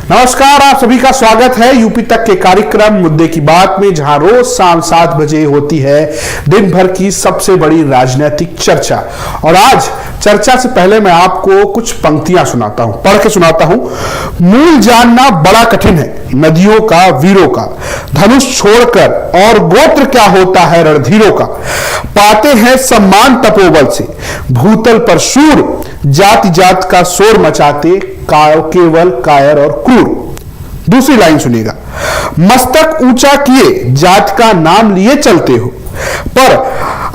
नमस्कार, आप सभी का स्वागत है यूपी तक के कार्यक्रम मुद्दे की बात में, जहां रोज शाम 7 बजे होती है दिन भर की सबसे बड़ी राजनीतिक चर्चा। और आज चर्चा से पहले मैं आपको कुछ पंक्तियां सुनाता हूं, पढ़ के सुनाता हूं। मूल जानना बड़ा कठिन है नदियों का, वीरों का, धनुष छोड़कर और गोत्र क्या होता है रणधीरों का। पाते हैं सम्मान तपोबल से, भूतल पर शूर, जाति जात का शोर मचाते केवल कायर और क्रूर। दूसरी लाइन सुनिएगा। मस्तक ऊंचा किए जात का नाम लिए चलते हो, पर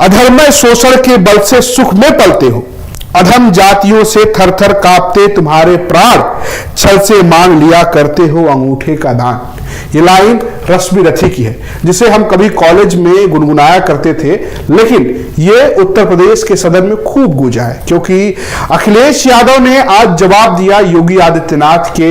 अधर्मय शोषण के बल से सुख में पलते हो। अधम जातियों से थर थर कांपते तुम्हारे प्राण, छल से मांग लिया करते हो अंगूठे का दान। ये लाइन रश्मि रथी की है, जिसे हम कभी कॉलेज में गुनगुनाया करते थे, लेकिन ये उत्तर प्रदेश के सदन में खूब गूंजा है, क्योंकि अखिलेश यादव ने आज जवाब दिया योगी आदित्यनाथ के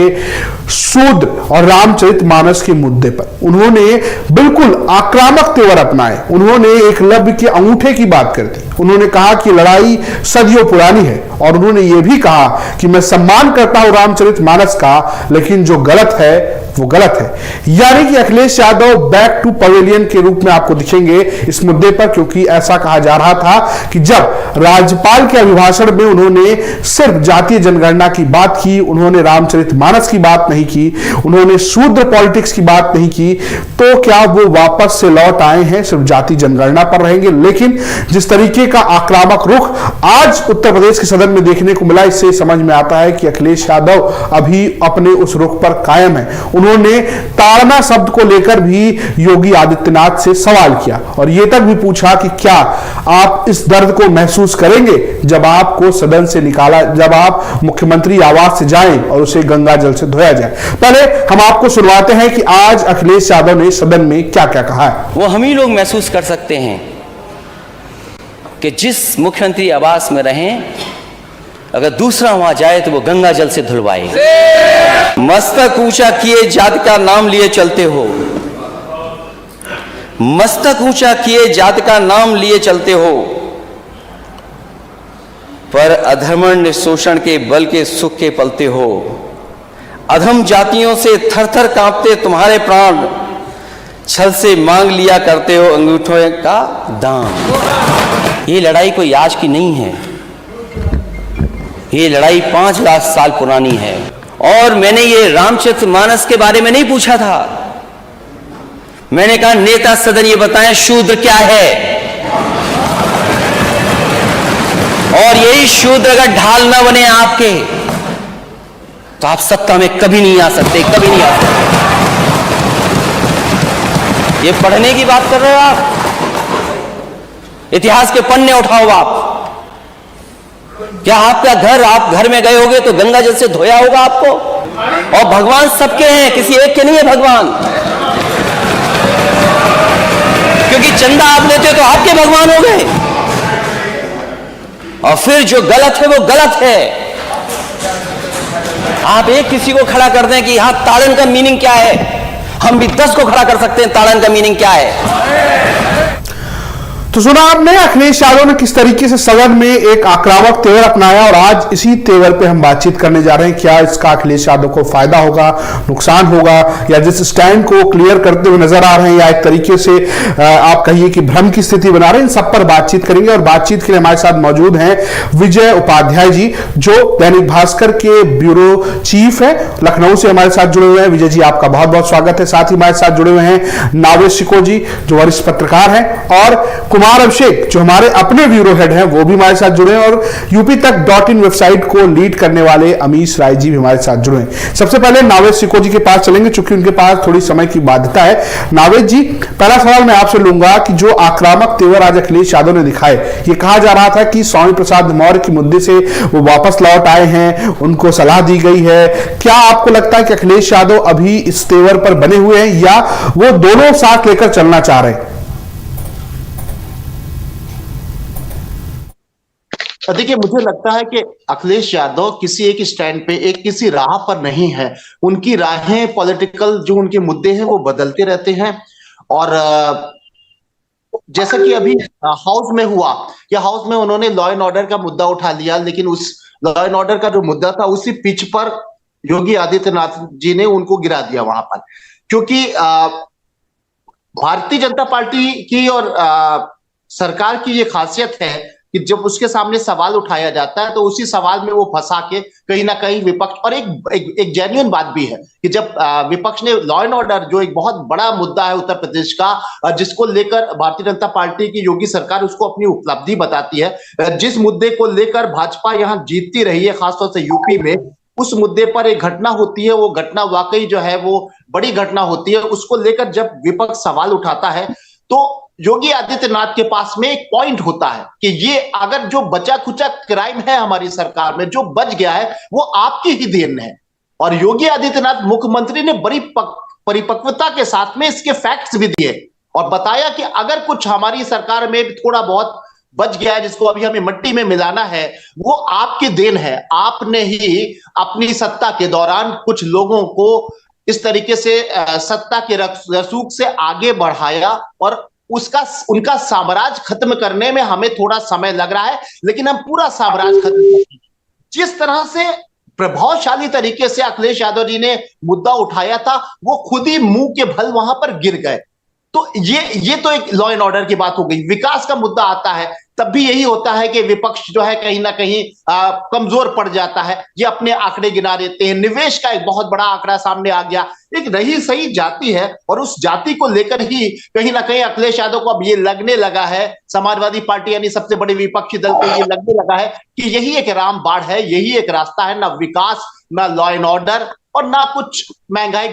शूद्र और रामचरितमानस के मुद्दे पर। उन्होंने बिल्कुल आक्रामक तेवर अपनाए। उन्होंने एकलव्य के अंगूठे की बात कर दी। उन्होंने कहा कि लड़ाई सदियों पुरानी है, और उन्होंने यह भी कहा कि मैं सम्मान करता हूं रामचरितमानस का, लेकिन जो गलत है वो गलत है। यानी कि Akhilesh Yadav back to pavilion के रूप में आपको दिखेंगे इस मुद्दे पर, क्योंकि ऐसा कहा जा रहा था कि जब राज्यपाल के अभिभाषण में उन्होंने सिर्फ जातीय जनगणना की बात की, उन्होंने रामचरितमानस की बात नहीं की, उन्होंने शूद्र पॉलिटिक्स की बात नहीं की, तो क्या वो वापस से लौट आए हैं सिर्फ जाति जनगणना पर रहेंगे। लेकिन जिस तरीके का आक्रामक रुख आज उत्तर प्रदेश के सदन में देखने को मिला, इससे समझ में आता है कि अखिलेश यादव अभी अपने उस रुख पर कायम है। उन्होंने ताड़ना शब्द को लेकर भी योगी आदित्यनाथ से सवाल किया, और यह तक भी पूछा कि क्या आप इस दर्द को महसूस करेंगे जब आपको सदन से निकाला, जब आप मुख्यमंत्री आवास से जाएं और उसे गंगा जल से धोया जाए। पहले हम आपको सुनवाते हैं कि आज अखिलेश यादव ने सदन में क्या क्या कहा है। वो हम ही लोग महसूस कर सकते हैं कि जिस मुख्यमंत्री आवास में रहें, अगर दूसरा वहां जाए तो वो गंगा जल से धुलवाए। मस्तक ऊंचा किए जात का नाम लिए चलते हो, मस्तक ऊंचा किए जात का नाम लिए चलते हो, पर अधर्मण्य शोषण के बल के सुख के पलते हो। अधम जातियों से थर थर कांपते तुम्हारे प्राण, छल से मांग लिया करते हो अंगूठों का दाम। ये लड़ाई कोई आज की नहीं है, ये लड़ाई 5 लाख साल पुरानी है। और मैंने ये रामचरितमानस के बारे में नहीं पूछा था, मैंने कहा नेता सदन ये बताएं शूद्र क्या है। और यही शूद्र अगर ढाल ना बने आपके, तो आप सत्ता में कभी नहीं आ सकते, कभी नहीं आ सकते। ये पढ़ने की बात कर रहे हो आप, इतिहास के पन्ने उठाओ आप। क्या आपका घर, आप घर में गए होगे तो गंगा जल से धोया होगा आपको? और भगवान सबके हैं, किसी एक के नहीं है भगवान, क्योंकि चंदा आप लेते हो तो आपके भगवान हो गए। और फिर जो गलत है वो गलत है। आप एक किसी को खड़ा कर दें कि यहां ताड़न का मीनिंग क्या है, हम भी 10 को खड़ा कर सकते हैं ताड़न का मीनिंग क्या है। तो सुना आपने अखिलेश यादव ने किस तरीके से सदन में एक आक्रामक तेवर अपनाया, और आज इसी तेवर पे हम बातचीत करने जा रहे हैं। क्या इसका अखिलेश यादव को फायदा होगा, नुकसान होगा, या जिस स्टैंड को क्लियर करते हुए नजर आ रहे हैं, या एक तरीके से आप कहिए कि भ्रम की स्थिति बना रहे हैं, इन सब पर बातचीत करेंगे। और बातचीत के लिए हमारे साथ मौजूद हैं विजय उपाध्याय जी, जो दैनिक भास्कर के ब्यूरो चीफ है, लखनऊ से हमारे साथ जुड़े हुए हैं। विजय जी, आपका बहुत बहुत स्वागत है। साथ ही हमारे साथ जुड़े हुए हैं नावेद सिको जी, जो वरिष्ठ पत्रकार हैं, और कुमार अभिषेक, जो हमारे अपने ब्यूरो हेड हैं, वो भी हमारे साथ जुड़े हैं, और यूपी तक .in वेबसाइट को लीड करने वाले अमीश राय जी भी हमारे साथ जुड़े हैं। सबसे पहले नावेद सिको जी के पास चलेंगे, चूंकि उनके पास थोड़ी समय की बाध्यता है। नावेद जी, पहला सवाल मैं आपसे लूंगा कि जो आक्रामक तेवर आज अखिलेश यादव ने दिखाए, ये कहा जा रहा था कि स्वामी प्रसाद मौर्य के मुद्दे से वो वापस लौट आए हैं, उनको सलाह दी गई है। क्या आपको लगता है कि अखिलेश यादव अभी इस तेवर पर बने हुए हैं, या वो दोनों साथ लेकर चलना चाह रहे हैं? देखिए, मुझे लगता है कि अखिलेश यादव किसी एक स्टैंड पे, एक किसी राह पर नहीं है। उनकी राहें, पॉलिटिकल जो उनके मुद्दे हैं वो बदलते रहते हैं। और जैसा कि अभी हाउस में हुआ, या हाउस में उन्होंने लॉ एंड ऑर्डर का मुद्दा उठा लिया, लेकिन उस लॉ एंड ऑर्डर का जो मुद्दा था उसी पिच पर योगी आदित्यनाथ जी ने उनको गिरा दिया वहां पर, क्योंकि भारतीय जनता पार्टी की और सरकार की ये खासियत है कि जब उसके सामने सवाल उठाया जाता है तो उसी सवाल में वो फंसा के कहीं ना कहीं विपक्ष, और एक जेन्युइन बात भी है कि जब विपक्ष ने लॉ एंड ऑर्डर, जो एक बहुत बड़ा मुद्दा है उत्तर प्रदेश का, जिसको लेकर भारतीय जनता पार्टी की योगी सरकार उसको अपनी उपलब्धि बताती है, जिस मुद्दे को लेकर भाजपा यहाँ जीतती रही है खासतौर से यूपी में, उस मुद्दे पर एक घटना होती है, वो घटना वाकई जो है वो बड़ी घटना होती है, उसको लेकर जब विपक्ष सवाल उठाता है तो योगी आदित्यनाथ के पास में एक पॉइंट होता है कि ये अगर जो बचा खुचा क्राइम है हमारी सरकार में जो बच गया है वो आपकी ही देन है। और योगी आदित्यनाथ मुख्यमंत्री ने बड़ी परिपक्वता के साथ में इसके फैक्ट्स भी दिए और बताया कि अगर कुछ हमारी सरकार में थोड़ा बहुत बच गया है जिसको अभी हमें मट्टी में मिलाना है, वो आपकी देन है। आपने ही अपनी सत्ता के दौरान कुछ लोगों को इस तरीके से सत्ता के रसूख से आगे बढ़ाया और उनका साम्राज्य खत्म करने में हमें थोड़ा समय लग रहा है, लेकिन हम पूरा साम्राज्य खत्म करेंगे। जिस तरह से प्रभावशाली तरीके से अखिलेश यादव जी ने मुद्दा उठाया था, वो खुद ही मुंह के बल वहां पर गिर गए। तो ये तो एक लॉ एंड ऑर्डर की बात हो गई। विकास का मुद्दा आता है तब भी यही होता है कि विपक्ष जो है कहीं ना कहीं कमजोर पड़ जाता है, ये अपने आंकड़े गिना देते हैं। निवेश का एक बहुत बड़ा आंकड़ा सामने आ गया, एक रही सही जाति है और उस जाति को लेकर ही कहीं ना कहीं अखिलेश यादव को अब ये लगने लगा है, समाजवादी पार्टी यानी सबसे बड़े विपक्षी दल को ये लगने लगा है कि यही एक रामबाण है, यही एक रास्ता है, ना विकास, ना लॉ एंड ऑर्डर और ना कुछ महंगाई,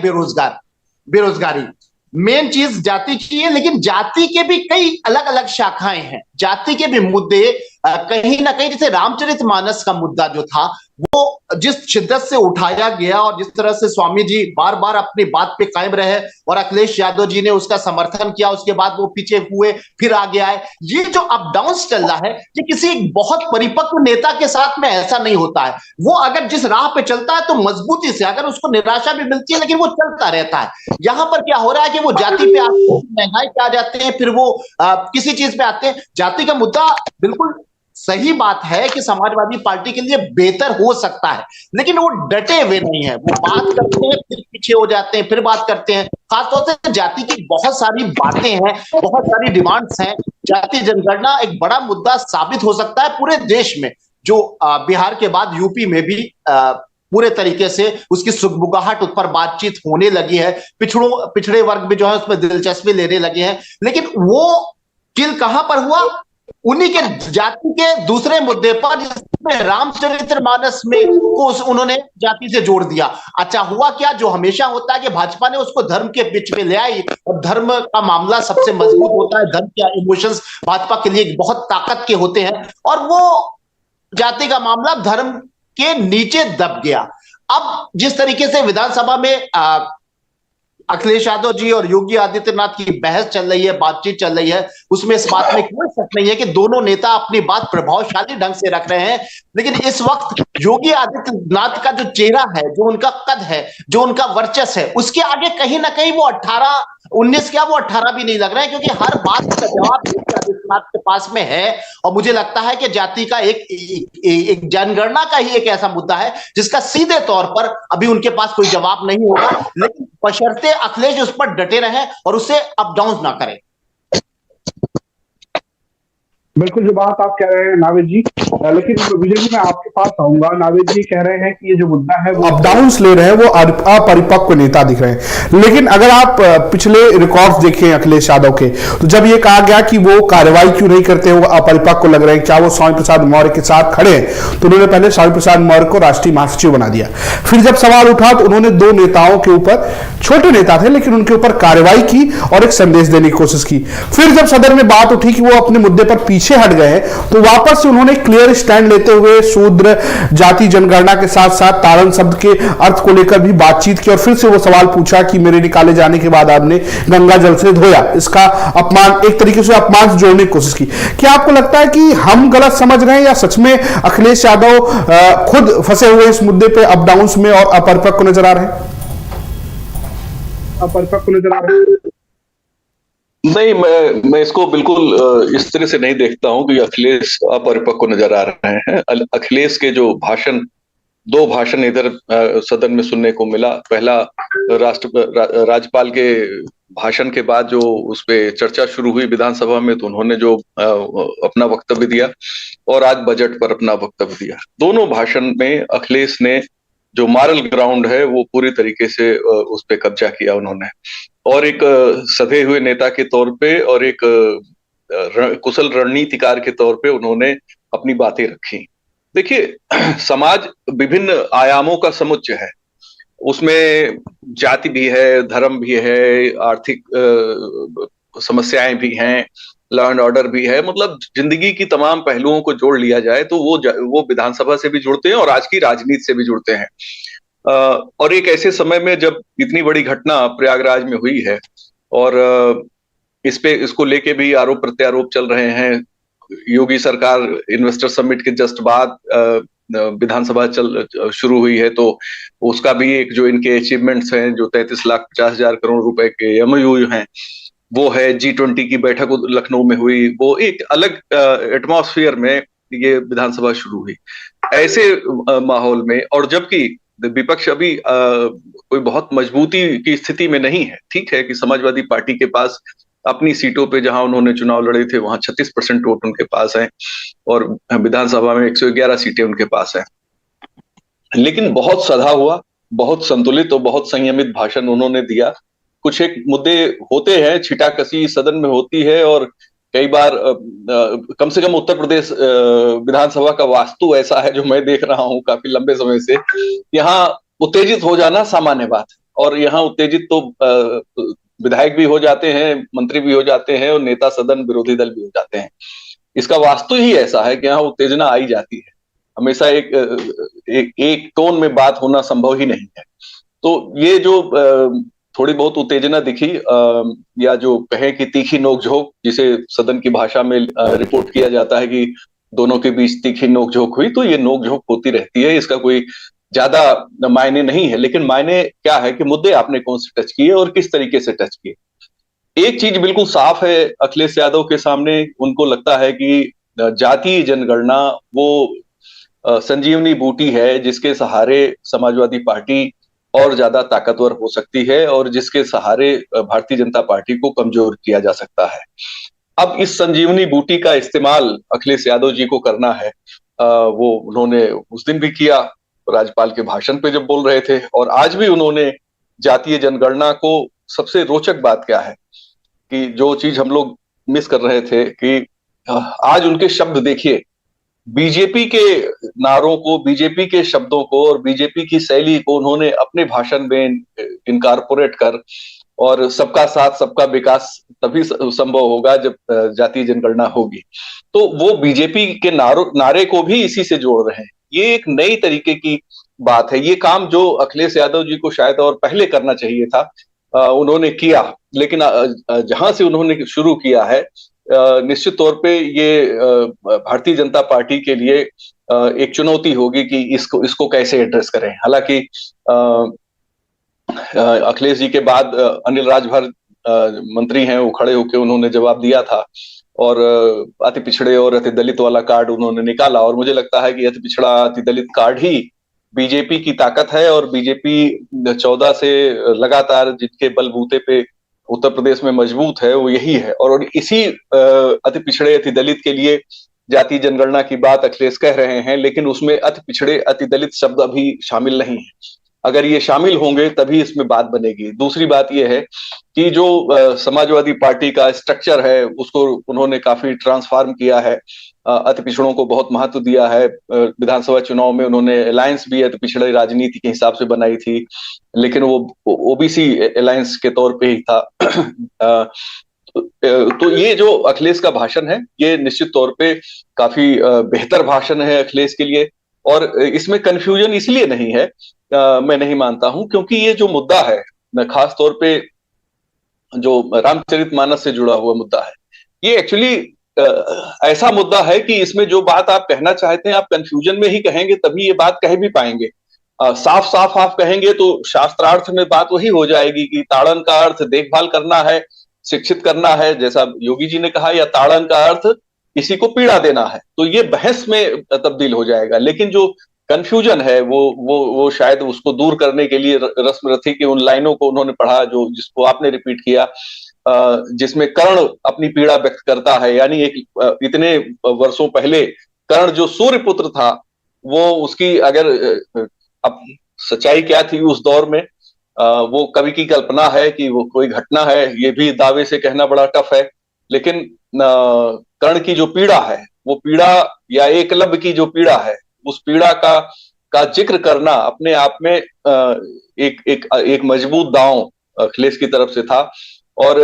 बेरोजगारी। मेन चीज जाति की है, लेकिन जाति के भी कई अलग अलग शाखाएं हैं। जाति के भी मुद्दे कहीं ना कहीं, जैसे रामचरितमानस का मुद्दा जो था वो जिस शिद्दत से उठाया गया और जिस तरह से स्वामी जी बार बार अपनी बात पे कायम रहे और अखिलेश यादव जी ने उसका समर्थन किया, उसके बाद वो पीछे हुए फिर आगे आए, ये जो अप डाउन चल रहा है ये किसी बहुत परिपक्व नेता के साथ में ऐसा नहीं होता है। वो अगर जिस राह पे चलता है तो मजबूती से, अगर उसको निराशा भी मिलती है लेकिन वो चलता रहता है। यहां पर क्या हो रहा है कि वो जाति पे आते हैं, महंगाई पे आ जाते हैं, फिर वो किसी चीज पे आते हैं। जाति का मुद्दा बिल्कुल सही बात है कि समाजवादी पार्टी के लिए बेहतर हो सकता है, लेकिन वो डटे हुए नहीं है। वो बात करते हैं फिर पीछे हो जाते हैं, फिर बात करते हैं। खासतौर से जाति की बहुत सारी बातें हैं, बहुत सारी डिमांड्स हैं। जाति जनगणना एक बड़ा मुद्दा साबित हो सकता है पूरे देश में, जो बिहार के बाद यूपी में भी पूरे तरीके से उसकी सुगबुगाहट उस पर बातचीत होने लगी है। पिछड़े वर्ग भी जो है उसमें दिलचस्पी लेने लगे हैं, लेकिन वो किल कहां पर हुआ? उन्हीं के जाति के दूसरे मुद्दे पर, जिसमें रामचरितमानस में को उन्होंने जाति से जोड़ दिया। अच्छा हुआ क्या, जो हमेशा होता है कि भाजपा ने उसको धर्म के बीच में ले आई और धर्म का मामला सबसे मजबूत होता है। धर्म के इमोशंस भाजपा के लिए बहुत ताकत के होते हैं और वो जाति का मामला धर्म के नीचे दब गया। अब जिस तरीके से विधानसभा में अखिलेश यादव जी और योगी आदित्यनाथ की बहस चल रही है, बातचीत चल रही है, उसमें इस बात में कोई शक नहीं है कि दोनों नेता अपनी बात प्रभावशाली ढंग से रख रहे हैं। लेकिन इस वक्त योगी आदित्यनाथ का जो चेहरा है, जो उनका कद है, जो उनका वर्चस्व है, उसके आगे कहीं ना कहीं वो 18-19 क्या, वो 18 भी नहीं लग रहा है, क्योंकि हर बात का जवाब योगी आदित्यनाथ के पास में है। और मुझे लगता है कि जाति का एक जनगणना का ही एक ऐसा मुद्दा है जिसका सीधे तौर पर अभी उनके पास कोई जवाब नहीं होगा, लेकिन बशर्ते अखिलेश उस पर डटे रहे और उसे अप डाउन ना करें। बिल्कुल जो बात आप कह रहे हैं नावेद जी, लेकिन विजय जी मैं आपके पास आऊंगा। नावेद जी कह रहे हैं कि ये जो मुद्दा है वो अप डाउन्स ले रहे हैं, वो अपरिपक्व नेता दिख रहे हैं। लेकिन अगर आप पिछले रिकॉर्ड्स देखें अखिलेश यादव के, तो जब ये कहा गया कि वो कार्रवाई क्यों नहीं करते, वो अपरिपक्व लग रहे हैं, क्या वो स्वामी प्रसाद मौर्य के साथ खड़े हैं, तो उन्होंने पहले स्वामी प्रसाद मौर्य को राष्ट्रीय महासचिव बना दिया। फिर जब सवाल उठा तो उन्होंने दो नेताओं के ऊपर, छोटे नेता थे लेकिन उनके ऊपर कार्रवाई की और एक संदेश देने की कोशिश की। फिर जब सदन में बात उठी कि वो अपने मुद्दे पर पीछे हट गए, तो वापस से उन्होंने क्लियर स्टैंड लेते हुए शूद्र जाति जनगणना के साथ साथ ताड़न शब्द के अर्थ को लेकर भी बातचीत की और फिर से वो सवाल पूछा कि मेरे निकाले जाने के बाद आपने गंगा जल से धोया। इसका अपमान, एक तरीके से अपमान से जोड़ने की कोशिश की। क्या आपको लगता है कि हम गलत समझ रहे हैं या सच में अखिलेश यादव खुद फंसे हुए इस मुद्दे पे अप डाउन्स में और अपरिपक्व नजर आ रहे हैं? अपरिपक्व नजर आ रहे हैं? नहीं, मैं इसको बिल्कुल इस तरह से नहीं देखता हूं कि अखिलेश अपरिपक्व नजर आ रहे हैं। अखिलेश के जो भाषण दो भाषण इधर सदन में सुनने को मिला। पहला राज्यपाल के भाषण के बाद जो उस पे चर्चा शुरू हुई विधानसभा में, तो उन्होंने जो अपना वक्तव्य दिया, और आज बजट पर अपना वक्तव्य दिया। दोनों भाषण में अखिलेश ने जो मॉरल ग्राउंड है वो पूरी तरीके से उस पे कब्जा किया उन्होंने, और एक सधे हुए नेता के तौर पे और एक कुशल रणनीतिकार के तौर पे उन्होंने अपनी बातें रखी। देखिए, समाज विभिन्न आयामों का समुच्चय है, उसमें जाति भी है, धर्म भी है, आर्थिक समस्याएं भी हैं, लॉ एंड ऑर्डर भी है। मतलब जिंदगी की तमाम पहलुओं को जोड़ लिया जाए तो वो विधानसभा से भी जुड़ते हैं और आज की राजनीति से भी जुड़ते हैं। और एक ऐसे समय में जब इतनी बड़ी घटना प्रयागराज में हुई है, और इसको लेके भी आरोप प्रत्यारोप चल रहे हैं। योगी सरकार इन्वेस्टर समिट के जस्ट बाद विधानसभा शुरू हुई है, तो उसका भी एक जो इनके अचीवमेंट्स हैं, जो 33,50,000 करोड़ रुपए के एमओयू हैं, वो है। G20 की बैठक लखनऊ में हुई, वो एक अलग एटमॉस्फेयर में ये विधानसभा शुरू हुई। ऐसे माहौल में, और जबकि विपक्ष अभी कोई बहुत मजबूती की स्थिति में नहीं है। ठीक है कि समाजवादी पार्टी के पास अपनी सीटों पे जहां उन्होंने चुनाव लड़े थे वहां 36% वोट उनके पास है, और विधानसभा में 111 सीटें उनके पास है। लेकिन बहुत सधा हुआ, बहुत संतुलित और बहुत संयमित भाषण उन्होंने दिया। कुछ एक मुद्दे होते हैं, छिटाकशी सदन में होती है, और कई बार कम से कम उत्तर प्रदेश विधानसभा का वास्तु ऐसा है, जो मैं देख रहा हूं काफी लंबे समय से, यहाँ उत्तेजित हो जाना सामान्य बात है। और यहाँ उत्तेजित तो विधायक भी हो जाते हैं, मंत्री भी हो जाते हैं, और नेता सदन विरोधी दल भी हो जाते हैं। इसका वास्तु ही ऐसा है कि यहाँ उत्तेजना आई जाती है। हमेशा एक टोन में बात होना संभव ही नहीं है। तो ये जो थोड़ी बहुत उत्तेजना दिखी, या जो कहें कि तीखी नोकझोंक, जिसे सदन की भाषा में रिपोर्ट किया जाता है कि दोनों के बीच तीखी नोकझोंक हुई, तो ये नोकझोंक होती रहती है, इसका कोई ज्यादा मायने नहीं है। लेकिन मायने क्या है कि मुद्दे आपने कौन से टच किए और किस तरीके से टच किए। एक चीज बिल्कुल साफ है अखिलेश यादव के सामने, उनको लगता है कि जातीय जनगणना वो संजीवनी बूटी है, जिसके सहारे समाजवादी पार्टी और ज्यादा ताकतवर हो सकती है, और जिसके सहारे भारतीय जनता पार्टी को कमजोर किया जा सकता है। अब इस संजीवनी बूटी का इस्तेमाल अखिलेश यादव जी को करना है। वो उन्होंने उस दिन भी किया, राज्यपाल के भाषण पे जब बोल रहे थे, और आज भी उन्होंने जातीय जनगणना को। सबसे रोचक बात क्या है कि जो चीज हम लोग मिस कर रहे थे, कि आज उनके शब्द देखिए, बीजेपी के नारों को, बीजेपी के शब्दों को और बीजेपी की शैली को उन्होंने अपने भाषण में इनकारपोरेट कर, और सबका साथ सबका विकास तभी संभव होगा जब जातीय जनगणना होगी। तो वो बीजेपी के नारे को भी इसी से जोड़ रहे हैं। ये एक नई तरीके की बात है। ये काम जो अखिलेश यादव जी को शायद और पहले करना चाहिए था, उन्होंने किया। लेकिन जहां से उन्होंने शुरू किया है, निश्चित तौर पे ये भारतीय जनता पार्टी के लिए एक चुनौती होगी कि इसको कैसे एड्रेस करें। हालांकि अखिलेश जी के बाद अनिल राजभर मंत्री हैं, वो खड़े होकर उन्होंने जवाब दिया था, और अति पिछड़े और अति दलित वाला कार्ड उन्होंने निकाला। और मुझे लगता है कि अति पिछड़ा अति दलित कार्ड ही बीजेपी की ताकत है, और बीजेपी 14 से लगातार जिनके बलबूते पे उत्तर प्रदेश में मजबूत है वो यही है। और इसी अति पिछड़े अति दलित के लिए जातीय जनगणना की बात अखिलेश कह रहे हैं, लेकिन उसमें अति पिछड़े अति दलित शब्द अभी शामिल नहीं है। अगर ये शामिल होंगे तभी इसमें बात बनेगी। दूसरी बात यह है कि जो समाजवादी पार्टी का स्ट्रक्चर है उसको उन्होंने काफी ट्रांसफॉर्म किया है, अति पिछड़ों को बहुत महत्व दिया है। विधानसभा चुनाव में उन्होंने अलायंस भी अति पिछड़े राजनीति के हिसाब से बनाई थी, लेकिन वो ओबीसी अलायंस के तौर पे ही था। तो ये जो अखिलेश का भाषण है, ये निश्चित तौर पे काफी बेहतर भाषण है अखिलेश के लिए। और इसमें कंफ्यूजन इसलिए नहीं है, मैं नहीं मानता हूं, क्योंकि ये जो मुद्दा है, खास तौर पे जो रामचरितमानस से जुड़ा हुआ मुद्दा है, ये एक्चुअली ऐसा मुद्दा है कि इसमें जो बात आप कहना चाहते हैं आप कंफ्यूजन में ही कहेंगे, तभी ये बात कह भी पाएंगे। साफ साफ आप कहेंगे तो शास्त्रार्थ में बात वही हो जाएगी कि ताड़न का अर्थ देखभाल करना है, शिक्षित करना है, जैसा योगी जी ने कहा, या ताड़न का अर्थ किसी को पीड़ा देना है। तो ये बहस में तब्दील हो जाएगा। लेकिन जो कंफ्यूजन है वो शायद उसको दूर करने के लिए रस्म रथी की उन लाइनों को उन्होंने पढ़ा जो जिसको आपने रिपीट किया, जिसमें कर्ण अपनी पीड़ा व्यक्त करता है। यानी एक इतने वर्षों पहले कर्ण जो सूर्य पुत्र था, वो उसकी अगर अब सच्चाई क्या थी उस दौर में, वो कवि की कल्पना है कि वो कोई घटना है, ये भी दावे से कहना बड़ा टफ है। लेकिन कर्ण की जो पीड़ा है, वो पीड़ा या एकलव्य की जो पीड़ा है, उस पीड़ा का जिक्र करना अपने आप में एक मजबूत दांव अखिलेश की तरफ से था। और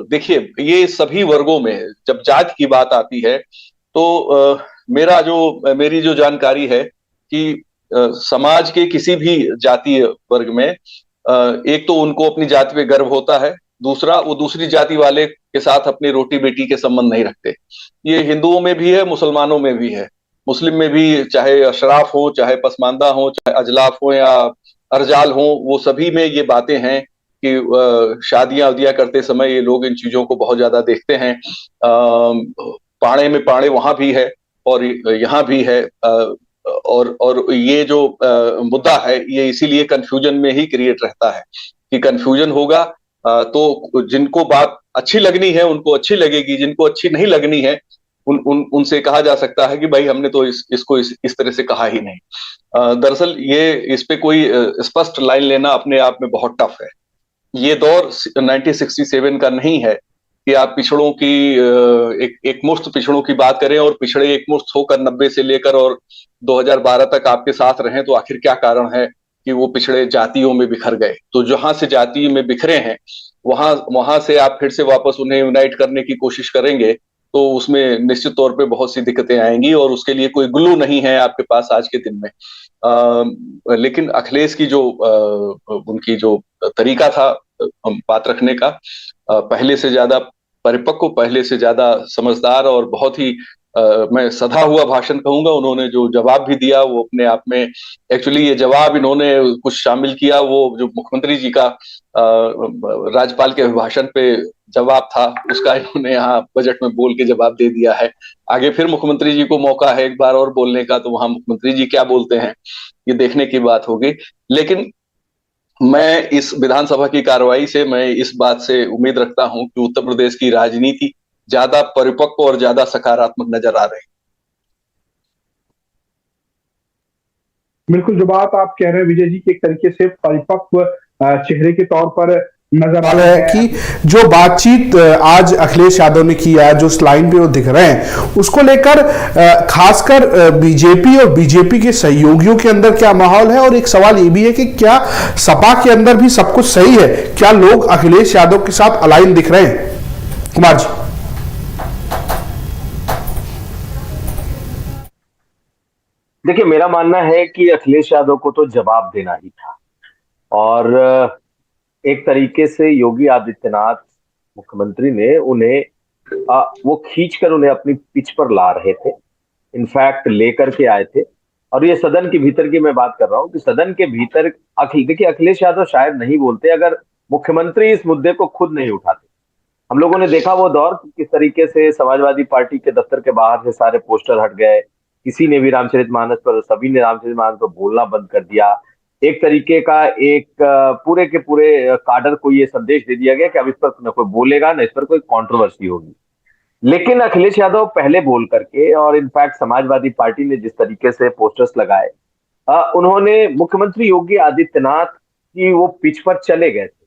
देखिए, ये सभी वर्गों में जब जात की बात आती है तो मेरी जो जानकारी है कि समाज के किसी भी जातीय वर्ग में एक तो उनको अपनी जाति पे गर्व होता है, दूसरा वो दूसरी जाति वाले के साथ अपनी रोटी बेटी के संबंध नहीं रखते। ये हिंदुओं में भी है, मुसलमानों में भी है। मुस्लिम में भी चाहे अशराफ हो, चाहे पसमानदा हो, चाहे अजलाफ हो या अरजाल हो, वो सभी में ये बातें हैं कि शादियां उदियां करते समय ये लोग इन चीजों को बहुत ज्यादा देखते हैं। पाड़े में पाड़े वहां भी है और यहाँ भी है। और ये जो मुद्दा है, ये इसीलिए कंफ्यूजन में ही क्रिएट रहता है कि कंफ्यूजन होगा तो जिनको बात अच्छी लगनी है उनको अच्छी लगेगी, जिनको अच्छी नहीं लगनी है उनसे कहा जा सकता है कि भाई हमने तो इसको इस तरह से कहा ही नहीं। दरअसल ये इस पे कोई स्पष्ट लाइन लेना अपने आप में बहुत टफ है। ये दौर 1967 का नहीं है कि आप पिछड़ों की एक मुश्त पिछड़ों की बात करें और पिछड़े एक मुश्त होकर 90 से लेकर और 2012 तक आपके साथ रहें, तो आखिर क्या कारण है कि वो पिछड़े जातियों में बिखर गए। तो जहां से जाति में बिखरे हैं वहां से आप फिर से वापस उन्हें यूनाइट करने की कोशिश करेंगे तो उसमें निश्चित तौर पे बहुत सी दिक्कतें आएंगी और उसके लिए कोई ग्लू नहीं है आपके पास आज के दिन में। लेकिन अखिलेश की जो उनकी जो तरीका था बात रखने का, पहले से ज्यादा परिपक्व, पहले से ज्यादा समझदार और बहुत ही मैं सधा हुआ भाषण कहूंगा। उन्होंने जो जवाब भी दिया वो अपने आप में, एक्चुअली ये जवाब इन्होंने कुछ शामिल किया, वो जो मुख्यमंत्री जी का राज्यपाल के अभिभाषण पे जवाब था उसका इन्होंने यहाँ बजट में बोल के जवाब दे दिया है। आगे फिर मुख्यमंत्री जी को मौका है एक बार और बोलने का, तो वहां मुख्यमंत्री जी क्या बोलते हैं ये देखने की बात होगी। लेकिन मैं इस विधानसभा की कार्रवाई से मैं इस बात से उम्मीद रखता हूं कि उत्तर प्रदेश की राजनीति ज्यादा परिपक्व और ज्यादा सकारात्मक नजर आ रही। बिल्कुल, जो बात आप कह रहे हैं विजय जी, की एक तरीके से परिपक्व चेहरे के तौर पर नजर आ रहा है कि जो बातचीत आज अखिलेश यादव ने किया, जो स्लाइड पे वो दिख रहे हैं, उसको लेकर खासकर बीजेपी और बीजेपी के सहयोगियों के अंदर क्या माहौल है। और एक सवाल ये भी है कि क्या सपा के अंदर भी सब कुछ सही है, क्या लोग अखिलेश यादव के साथ अलाइन दिख रहे हैं? कुमार जी। देखिए, मेरा मानना है कि अखिलेश यादव को तो जवाब देना ही था और एक तरीके से योगी आदित्यनाथ मुख्यमंत्री ने उन्हें वो खींचकर उन्हें अपनी पिच पर ला रहे थे, इनफैक्ट लेकर के आए थे। और ये सदन के भीतर की मैं बात कर रहा हूं कि सदन के भीतर देखिए, अखिलेश यादव शायद नहीं बोलते अगर मुख्यमंत्री इस मुद्दे को खुद नहीं उठाते। हम लोगों ने देखा वो दौर किस तरीके से समाजवादी पार्टी के दफ्तर के बाहर से सारे पोस्टर हट गए, किसी ने भी रामचरितमानस पर, सभी ने रामचरितमानस पर बोलना बंद कर दिया। एक तरीके का एक पूरे के पूरे काडर को ये संदेश दे दिया गया कि अब इस पर न कोई बोलेगा, न इस पर कोई कंट्रोवर्सी होगी। लेकिन अखिलेश यादव पहले बोल करके, और इनफैक्ट समाजवादी पार्टी ने जिस तरीके से पोस्टर्स लगाए, उन्होंने मुख्यमंत्री योगी आदित्यनाथ की वो पिच पर चले गए थे।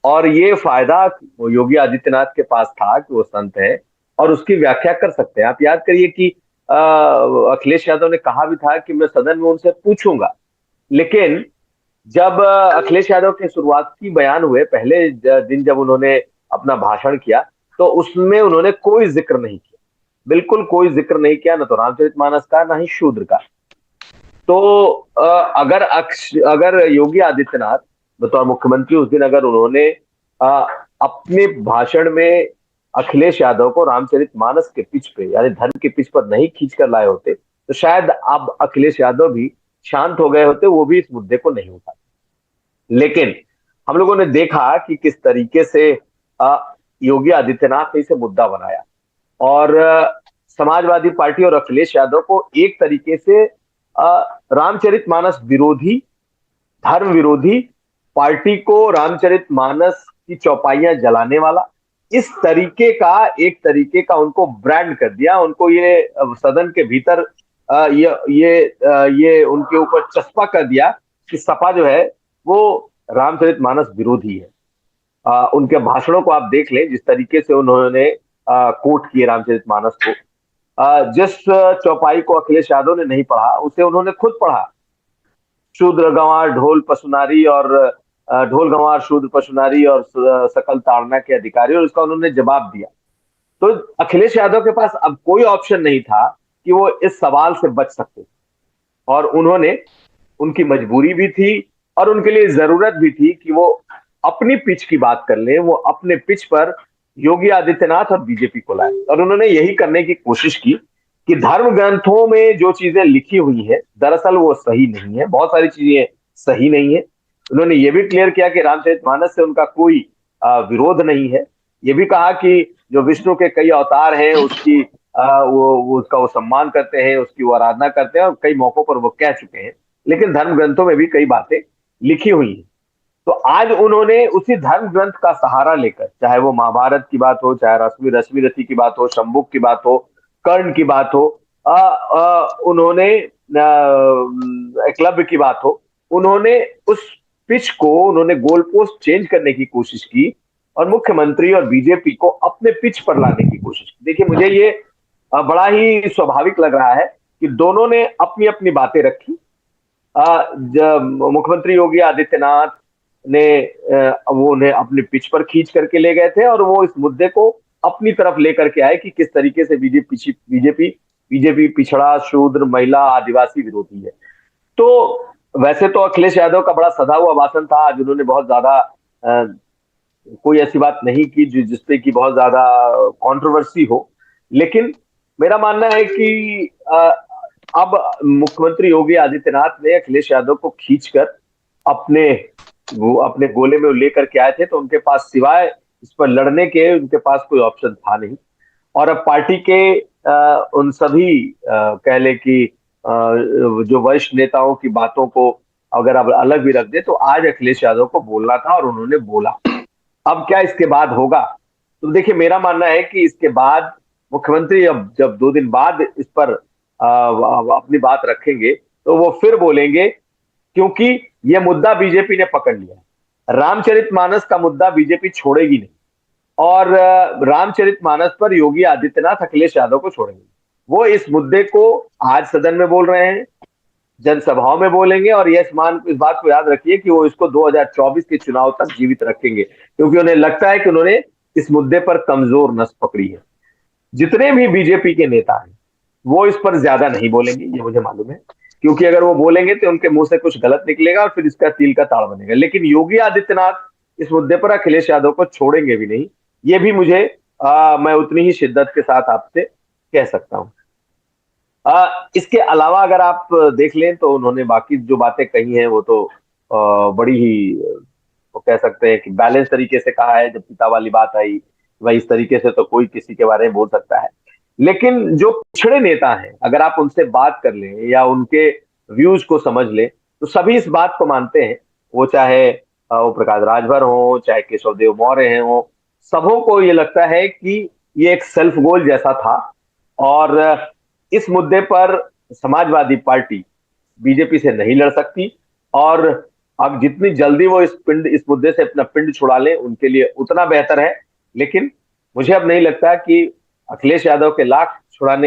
और ये फायदा योगी आदित्यनाथ के पास था कि वो संत है और उसकी व्याख्या कर सकते हैं। आप याद करिए कि अखिलेश यादव ने कहा भी था कि मैं सदन में उनसे पूछूंगा। लेकिन जब अखिलेश यादव के शुरुआती बयान हुए पहले दिन, जब उन्होंने अपना भाषण किया, तो उसमें उन्होंने कोई जिक्र नहीं किया, बिल्कुल कोई जिक्र नहीं किया, न तो रामचरितमानस का, न ही शूद्र का। तो अगर योगी आदित्यनाथ बतौर मुख्यमंत्री उस दिन अगर उन्होंने अपने भाषण में अखिलेश यादव को रामचरितमानस के पिच पे, यानी धर्म के पिच पर नहीं खींच कर लाए होते, तो शायद अब अखिलेश यादव भी शांत हो गए होते, वो भी इस मुद्दे को नहीं उठाते। लेकिन हम लोगों ने देखा कि किस तरीके से योगी आदित्यनाथ ने इसे मुद्दा बनाया और समाजवादी पार्टी और अखिलेश यादव को एक तरीके से रामचरितमानस विरोधी, धर्म विरोधी, पार्टी को रामचरितमानस की चौपाइयां जलाने वाला, इस तरीके का उनको ब्रांड कर दिया। उनको ये सदन के भीतर ये उनके ऊपर चस्पा कर दिया कि सपा जो है वो रामचरितमानस विरोधी है। उनके भाषणों को आप देख लें, जिस तरीके से उन्होंने कोट किए रामचरितमानस को। जिस चौपाई को अखिलेश यादव ने नहीं पढ़ा, उसे उन्होंने खुद पढ़ा। शूद्र गंवार ढोल पशुनारी और ढोल गंवार शूद्र पशुनारी और सकल ताड़ना के अधिकारी, और उसका उन्होंने जवाब दिया। तो अखिलेश यादव के पास अब कोई ऑप्शन नहीं था कि वो इस सवाल से बच सकते, और उन्होंने, उनकी मजबूरी भी थी और उनके लिए जरूरत भी थी कि वो अपनी पिच की बात कर ले। वो अपने पिच पर योगी आदित्यनाथ और बीजेपी को लाए, और उन्होंने यही करने की कोशिश की कि धर्म ग्रंथों में जो चीजें लिखी हुई है दरअसल वो सही नहीं है, बहुत सारी चीजें सही नहीं है। उन्होंने ये भी क्लियर किया कि रामचरितमानस से उनका कोई विरोध नहीं है। ये भी कहा कि जो विष्णु के कई अवतार हैं उसकी उसका वो सम्मान करते हैं, उसकी वो आराधना करते हैं, और कई मौकों पर वो कह चुके हैं, लेकिन धर्म ग्रंथों में भी कई बातें लिखी हुई हैं। तो आज उन्होंने उसी धर्म ग्रंथ का सहारा लेकर, चाहे वो महाभारत की बात हो, चाहे रश्मि रथी की बात हो, शंबुक की बात हो, कर्ण की बात हो, उन्होंने एकलव्य की बात हो, उन्होंने उस पिच को, उन्होंने गोल पोस्ट चेंज करने की कोशिश की और मुख्यमंत्री और बीजेपी को अपने पिच पर लाने की कोशिश की। देखिए, मुझे ये बड़ा ही स्वाभाविक लग रहा है कि दोनों ने अपनी अपनी बातें रखी। मुख्यमंत्री योगी आदित्यनाथ ने वो उन्हें अपनी पिच पर खींच करके ले गए थे, और वो इस मुद्दे को अपनी तरफ लेकर के आए कि किस तरीके से बीजेपी पिछड़ा, शूद्र, महिला, आदिवासी विरोधी है। तो वैसे तो अखिलेश यादव का बड़ा सधा हुआ भाषण था। आज उन्होंने बहुत ज्यादा कोई ऐसी बात नहीं की जिसपे की बहुत ज्यादा कंट्रोवर्सी हो, लेकिन मेरा मानना है कि अब मुख्यमंत्री योगी आदित्यनाथ ने अखिलेश यादव को खींचकर अपने गोले में लेकर के आए थे, तो उनके पास सिवाय इस पर लड़ने के उनके पास कोई ऑप्शन था नहीं। और अब पार्टी के उन सभी कह ले कि जो वरिष्ठ नेताओं की बातों को अगर अब अलग भी रख दे, तो आज अखिलेश यादव को बोलना था और उन्होंने बोला। अब क्या इसके बाद होगा? तो देखिए, मेरा मानना है कि इसके बाद मुख्यमंत्री अब जब 2 दिन बाद इस पर अपनी बात रखेंगे तो वो फिर बोलेंगे, क्योंकि यह मुद्दा बीजेपी ने पकड़ लिया। रामचरितमानस का मुद्दा बीजेपी छोड़ेगी नहीं, और रामचरितमानस पर योगी आदित्यनाथ अखिलेश यादव को छोड़ेंगे। वो इस मुद्दे को आज सदन में बोल रहे हैं, जनसभाओं में बोलेंगे, और इस बात को याद रखिए कि वो इसको 2024 के चुनाव तक जीवित रखेंगे, क्योंकि उन्हें लगता है कि उन्होंने इस मुद्दे पर कमजोर नस पकड़ी है। जितने भी बीजेपी के नेता हैं वो इस पर ज्यादा नहीं बोलेंगे, ये मुझे मालूम है, क्योंकि अगर वो बोलेंगे तो उनके मुंह से कुछ गलत निकलेगा और फिर इसका तिल का ताड़ बनेगा। लेकिन योगी आदित्यनाथ इस मुद्दे पर अखिलेश यादव को छोड़ेंगे भी नहीं, ये भी मुझे मैं उतनी ही शिद्दत के साथ आपसे कह सकता हूं। इसके अलावा अगर आप देख लें तो उन्होंने बाकी जो बातें कही हैं वो तो बड़ी ही, वो कह सकते हैं कि बैलेंस तरीके से कहा है। जब पिता वाली बात आई, वही इस तरीके से तो कोई किसी के बारे में बोल सकता है, लेकिन जो पिछड़े नेता हैं अगर आप उनसे बात कर लें या उनके व्यूज को समझ लें तो सभी इस बात को मानते हैं। वो चाहे वो प्रकाश राजभर हो, चाहे केशव देव मौर्य हैं हो, सबों को ये लगता है कि ये एक सेल्फ गोल जैसा था, और इस मुद्दे पर समाजवादी पार्टी बीजेपी से नहीं लड़ सकती, और अब जितनी जल्दी वो इस मुद्दे से अपना पिंड छुड़ा लें उनके लिए उतना बेहतर है। लेकिन मुझे अब नहीं लगता कि अखिलेश यादव के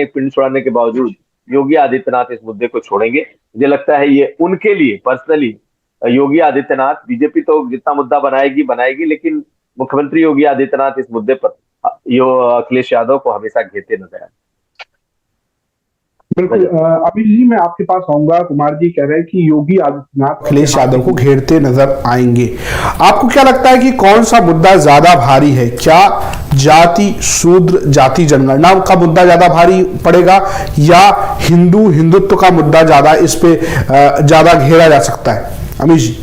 पिंड छुड़ाने के बावजूद योगी आदित्यनाथ इस मुद्दे को छोड़ेंगे। मुझे लगता है ये उनके लिए पर्सनली, योगी आदित्यनाथ, बीजेपी तो जितना मुद्दा बनाएगी, लेकिन मुख्यमंत्री योगी आदित्यनाथ इस मुद्दे पर अखिलेश यादव को हमेशा घेरते नजर आए। बिल्कुल। अमित जी, मैं आपके पास आऊंगा। कुमार जी कह रहे हैं कि योगी आदित्यनाथ अखिलेश यादव को घेरते नजर आएंगे। आपको क्या लगता है कि कौन सा मुद्दा ज्यादा भारी है? क्या जाति शूद्र, जाति जनगणना का मुद्दा ज्यादा भारी पड़ेगा, या हिंदुत्व का मुद्दा ज्यादा इस पे ज्यादा घेरा जा सकता है? अमित जी।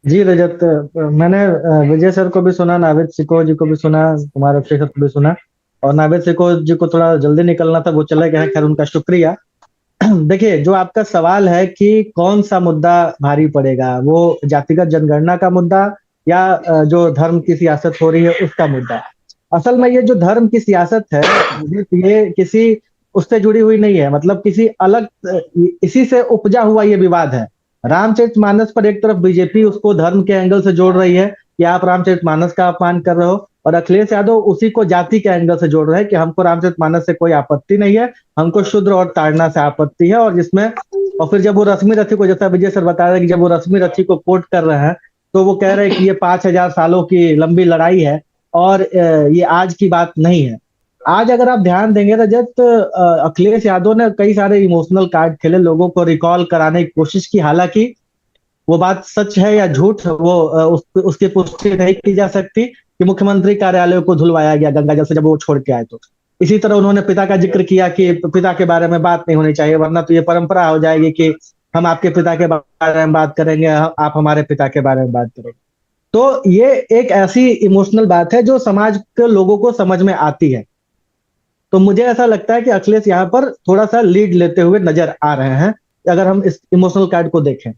जी रजत, मैंने विजय सर को भी सुना, नाविद सिकोह जी को भी सुना, कुमार अक्षय सर को भी सुना। और नावेद जी को थोड़ा जल्दी निकलना था, वो चले गए हैं, खैर उनका शुक्रिया। देखिए, जो आपका सवाल है कि कौन सा मुद्दा भारी पड़ेगा, वो जातिगत जनगणना का मुद्दा या जो धर्म की सियासत हो रही है उसका मुद्दा। असल में ये जो धर्म की सियासत है, ये किसी उससे जुड़ी हुई नहीं है, मतलब किसी अलग इसी से उपजा हुआ ये विवाद है। रामचरितमानस पर एक तरफ बीजेपी उसको धर्म के एंगल से जोड़ रही है कि आप रामचरितमानस का अपमान कर रहे हो, और अखिलेश यादव उसी को जाति के एंगल से जोड़ रहे हैं कि हमको रामचरितमानस से कोई आपत्ति नहीं है, हमको शूद्र और ताड़ना से आपत्ति है। और जिसमें और फिर जब वो रश्मि रथी को, जैसा विजय सर बता रहे हैं कि जब वो रश्मि रथी को कोट कर रहे हैं तो वो कह रहे हैं कि ये 5000 सालों की लंबी लड़ाई है और ये आज की बात नहीं है। आज अगर आप ध्यान देंगे रजत, अखिलेश यादव ने कई सारे इमोशनल कार्ड खेले, लोगों को रिकॉल कराने की कोशिश की, हालांकि वो बात सच है या झूठ वो उसकी पुष्टि नहीं की जा सकती कि मुख्यमंत्री कार्यालय को धुलवाया गया गंगाजल से जब वो छोड़ के आए। तो इसी तरह उन्होंने पिता का जिक्र किया कि पिता के बारे में बात नहीं होनी चाहिए, वरना तो ये परंपरा हो जाएगी कि हम आपके पिता के बारे में बात करेंगे, आप हमारे पिता के बारे में बात करेंगे। तो ये एक ऐसी इमोशनल बात है जो समाज के लोगों को समझ में आती है। तो मुझे ऐसा लगता है कि अखिलेश यहाँ पर थोड़ा सा लीड लेते हुए नजर आ रहे हैं, अगर हम इस इमोशनल कार्ड को देखें।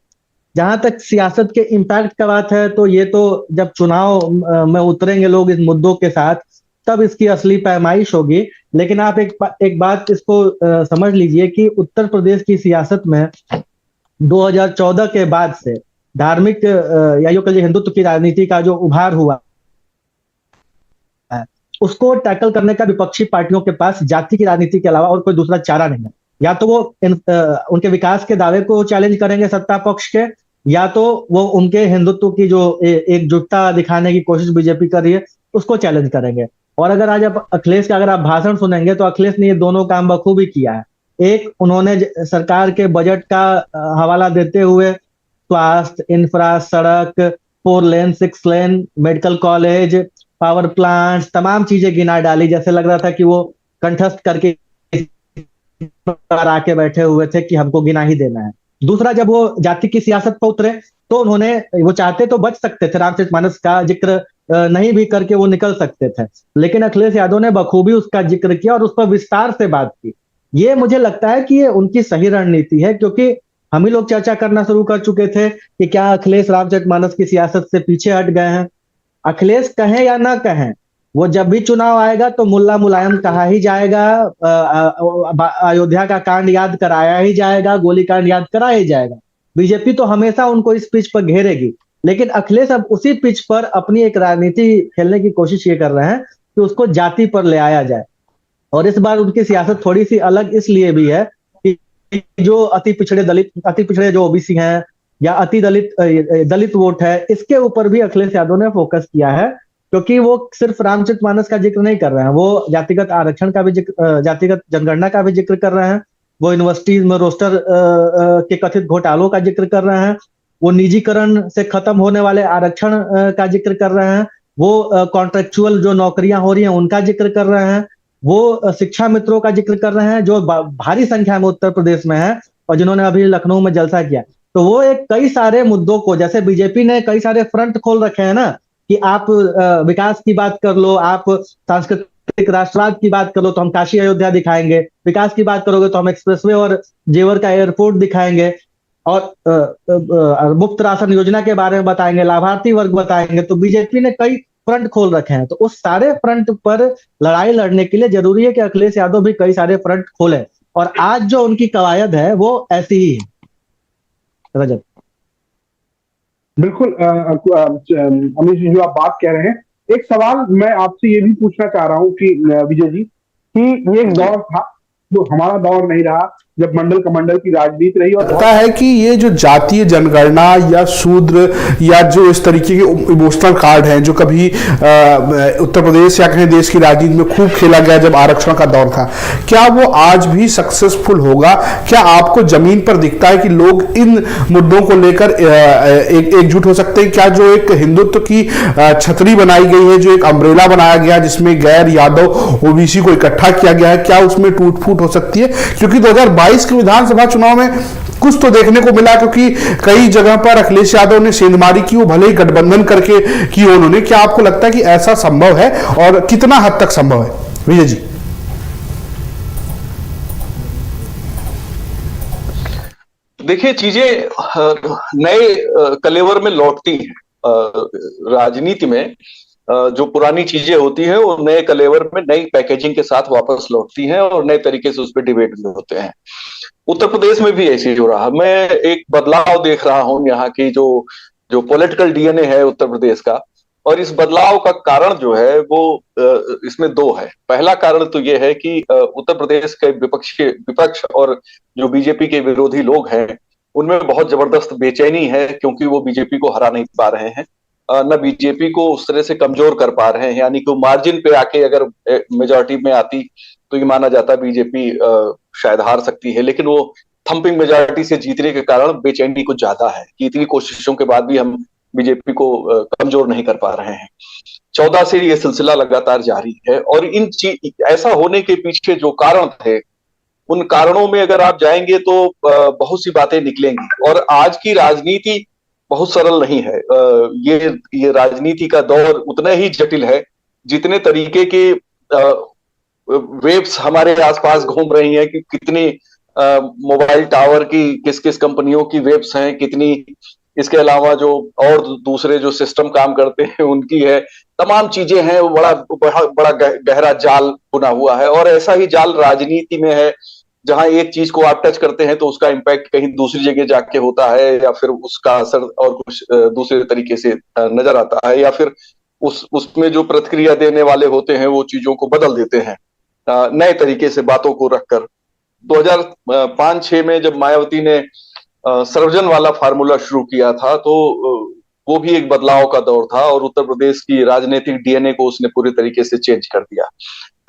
जहां तक सियासत के इम्पैक्ट का बात है, तो ये तो जब चुनाव में उतरेंगे लोग इस मुद्दों के साथ, तब इसकी असली पैमाइश होगी। लेकिन आप एक बात इसको समझ लीजिए कि उत्तर प्रदेश की सियासत में 2014 के बाद से धार्मिक या यूं कहिए हिंदुत्व की राजनीति का जो उभार हुआ है, उसको टैकल करने का विपक्षी पार्टियों के पास जाति की राजनीति के अलावा और कोई दूसरा चारा नहीं है। या तो वो उनके विकास के दावे को चैलेंज करेंगे सत्ता पक्ष के, या तो वो उनके हिंदुत्व की जो एकजुटता दिखाने की कोशिश बीजेपी कर रही है उसको चैलेंज करेंगे। और अगर आज आप अखिलेश का अगर आप भाषण सुनेंगे तो अखिलेश ने ये दोनों काम बखूबी किया है। एक, उन्होंने सरकार के बजट का हवाला देते हुए स्वास्थ्य, इंफ्रा, सड़क, 4 लेन 6 लेन, मेडिकल कॉलेज, पावर प्लांट, तमाम चीजें गिना डाली, जैसे लग रहा था कि वो कंठस्थ करके आके बैठे हुए थे कि हमको गिना ही देना है। दूसरा, जब वो जाति की सियासत पर उतरे तो उन्होंने, वो चाहते तो बच सकते थे, रामचरितमानस का जिक्र नहीं भी करके वो निकल सकते थे, लेकिन अखिलेश यादव ने बखूबी उसका जिक्र किया और उस पर विस्तार से बात की। ये मुझे लगता है कि ये उनकी सही रणनीति है, क्योंकि हम ही लोग चर्चा करना शुरू कर चुके थे कि क्या अखिलेश रामचरितमानस की सियासत से पीछे हट गए हैं। अखिलेश कहें या ना कहें, वो जब भी चुनाव आएगा तो मुल्ला मुलायम कहा ही जाएगा, अयोध्या का कांड याद कराया ही जाएगा, गोली कांड याद कराया ही जाएगा। बीजेपी तो हमेशा उनको इस पिच पर घेरेगी, लेकिन अखिलेश अब उसी पिच पर अपनी एक राजनीति खेलने की कोशिश ये कर रहे हैं कि उसको जाति पर ले आया जाए। और इस बार उनकी सियासत थोड़ी सी अलग इसलिए भी है कि जो अति पिछड़े जो ओबीसी हैं या अति दलित वोट है, इसके ऊपर भी अखिलेश यादव ने फोकस किया है, क्योंकि वो सिर्फ रामचरितमानस का जिक्र नहीं कर रहे हैं, वो जातिगत आरक्षण का भी जिक्र, जातिगत जनगणना का भी जिक्र कर रहे हैं, वो यूनिवर्सिटीज में रोस्टर के कथित घोटालों का जिक्र कर रहे हैं, वो निजीकरण से खत्म होने वाले आरक्षण का जिक्र कर रहे हैं, वो कॉन्ट्रेक्चुअल जो नौकरियां हो रही हैं उनका जिक्र कर रहे हैं, वो शिक्षा मित्रों का जिक्र कर रहे हैं जो भारी संख्या में उत्तर प्रदेश में है और जिन्होंने अभी लखनऊ में जलसा किया। तो वो एक कई सारे मुद्दों को, जैसे बीजेपी ने कई सारे फ्रंट खोल रखे हैं ना, कि आप विकास की बात कर लो, आप सांस्कृतिक राष्ट्रवाद की बात कर लो तो हम काशी अयोध्या दिखाएंगे, विकास की बात करोगे तो हम एक्सप्रेसवे और जेवर का एयरपोर्ट दिखाएंगे, और मुफ्त राशन योजना के बारे में बताएंगे, लाभार्थी वर्ग बताएंगे। तो बीजेपी ने कई फ्रंट खोल रखे हैं, तो उस सारे फ्रंट पर लड़ाई लड़ने के लिए जरूरी है कि अखिलेश यादव भी कई सारे फ्रंट खोले, और आज जो उनकी कवायद है वो ऐसी ही है। रजत, बिल्कुल अमीश जी, जो आप बात कह रहे हैं, एक सवाल मैं आपसे ये भी पूछना चाह रहा हूं कि विजय जी, कि ये एक दौर था जो हमारा दौर नहीं रहा, जब मंडल कमंडल की राजनीति रही, और लगता है कि ये जो जातीय जनगणना या शूद्र या जो इस तरीके के इमोशनल कार्ड हैं जो कभी उत्तर प्रदेश या कहीं देश की राजनीति में खूब खेला गया जब आरक्षण का दौर था, क्या वो आज भी सक्सेसफुल होगा? क्या आपको जमीन पर दिखता है कि लोग इन मुद्दों को लेकर एकजुट हो सकते हैं? क्या जो एक हिंदुत्व की छतरी बनाई गई है, जो एक अम्ब्रेला बनाया गया जिसमें गैर यादव ओबीसी को इकट्ठा किया गया है, क्या उसमें टूट फूट हो सकती है? क्योंकि 2022 के विधानसभा चुनाव में कुछ तो देखने को मिला, क्योंकि कई जगह पर अखिलेश यादव ने सेंधमारी की, वो भले ही गठबंधन करके की उन्होंने। क्या आपको लगता है कि ऐसा संभव है और कितना हद तक संभव है? विजय जी। देखिए, चीजें नए कलेवर में लौटती हैं। राजनीति में जो पुरानी चीजें होती हैं वो नए कलेवर में नई पैकेजिंग के साथ वापस लौटती हैं और नए तरीके से उस पर डिबेट भी होते हैं। उत्तर प्रदेश में भी ऐसे ही हो रहा। मैं एक बदलाव देख रहा हूं यहाँ की जो जो पॉलिटिकल डीएनए है उत्तर प्रदेश का, और इस बदलाव का कारण जो है वो इसमें दो है। पहला कारण तो ये है कि उत्तर प्रदेश के विपक्ष और जो बीजेपी के विरोधी लोग हैं उनमें बहुत जबरदस्त बेचैनी है, क्योंकि वो बीजेपी को हरा नहीं पा रहे हैं, न बीजेपी को उस तरह से कमजोर कर पा रहे हैं। यानी कि मार्जिन पे आके अगर मेजॉरिटी में आती तो ये माना जाता बीजेपी शायद हार सकती है, लेकिन वो थंपिंग मेजॉरिटी से जीतने के कारण बेचैनी कुछ ज्यादा है कि इतनी कोशिशों के बाद भी हम बीजेपी को कमजोर नहीं कर पा रहे हैं। 14 से ये सिलसिला लगातार जारी है, और ऐसा होने के पीछे जो कारण थे उन कारणों में अगर आप जाएंगे तो बहुत सी बातें निकलेंगी। और आज की राजनीति बहुत सरल नहीं है। ये राजनीति का दौर उतना ही जटिल है जितने तरीके के वेव्स हमारे आसपास घूम रही हैं, कि कितनी मोबाइल टावर की किस किस कंपनियों की वेब्स हैं, कितनी इसके अलावा जो और दूसरे जो सिस्टम काम करते हैं उनकी है, तमाम चीजें हैं। वो बड़ा गहरा जाल बुना हुआ है, और ऐसा ही जाल राजनीति में है, जहां एक चीज को आप टच करते हैं तो उसका इम्पैक्ट कहीं दूसरी जगह जाके होता है, या फिर उसका असर और कुछ दूसरे तरीके से नजर आता है, या फिर उसमें जो प्रतिक्रिया देने वाले होते हैं वो चीजों को बदल देते हैं नए तरीके से बातों को रखकर। 2005-6 में जब मायावती ने सर्वजन वाला फार्मूला शुरू किया था तो वो भी एक बदलाव का दौर था, और उत्तर प्रदेश की राजनीतिक डीएनए को उसने पूरी तरीके से चेंज कर दिया।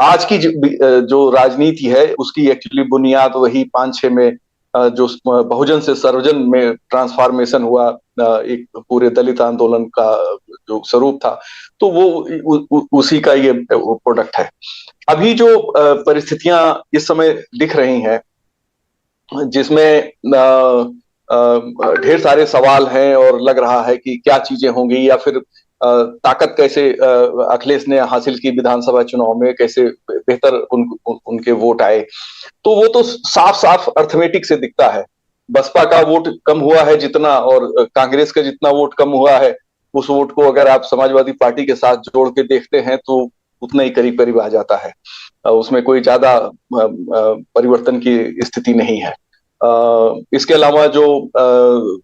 आज की जो राजनीति है उसकी एक्चुअली बुनियाद वही 5-6 में जो बहुजन से सर्वजन में ट्रांसफॉर्मेशन हुआ, एक पूरे दलित आंदोलन का जो स्वरूप था, तो वो उसी का ये प्रोडक्ट है। अभी जो परिस्थितियां इस समय दिख रही हैं, जिसमें ढेर सारे सवाल हैं और लग रहा है कि क्या चीजें होंगी, या फिर ताकत कैसे अखिलेश ने हासिल की विधानसभा चुनाव में, कैसे बेहतर उनके वोट आए, तो वो तो साफ साफ अर्थमेटिक से दिखता है। बसपा का वोट कम हुआ है जितना, और कांग्रेस का जितना वोट कम हुआ है, उस वोट को अगर आप समाजवादी पार्टी के साथ जोड़ के देखते हैं तो उतना ही करीब करीब आ जाता है। उसमें कोई ज्यादा परिवर्तन की स्थिति नहीं है। इसके अलावा जो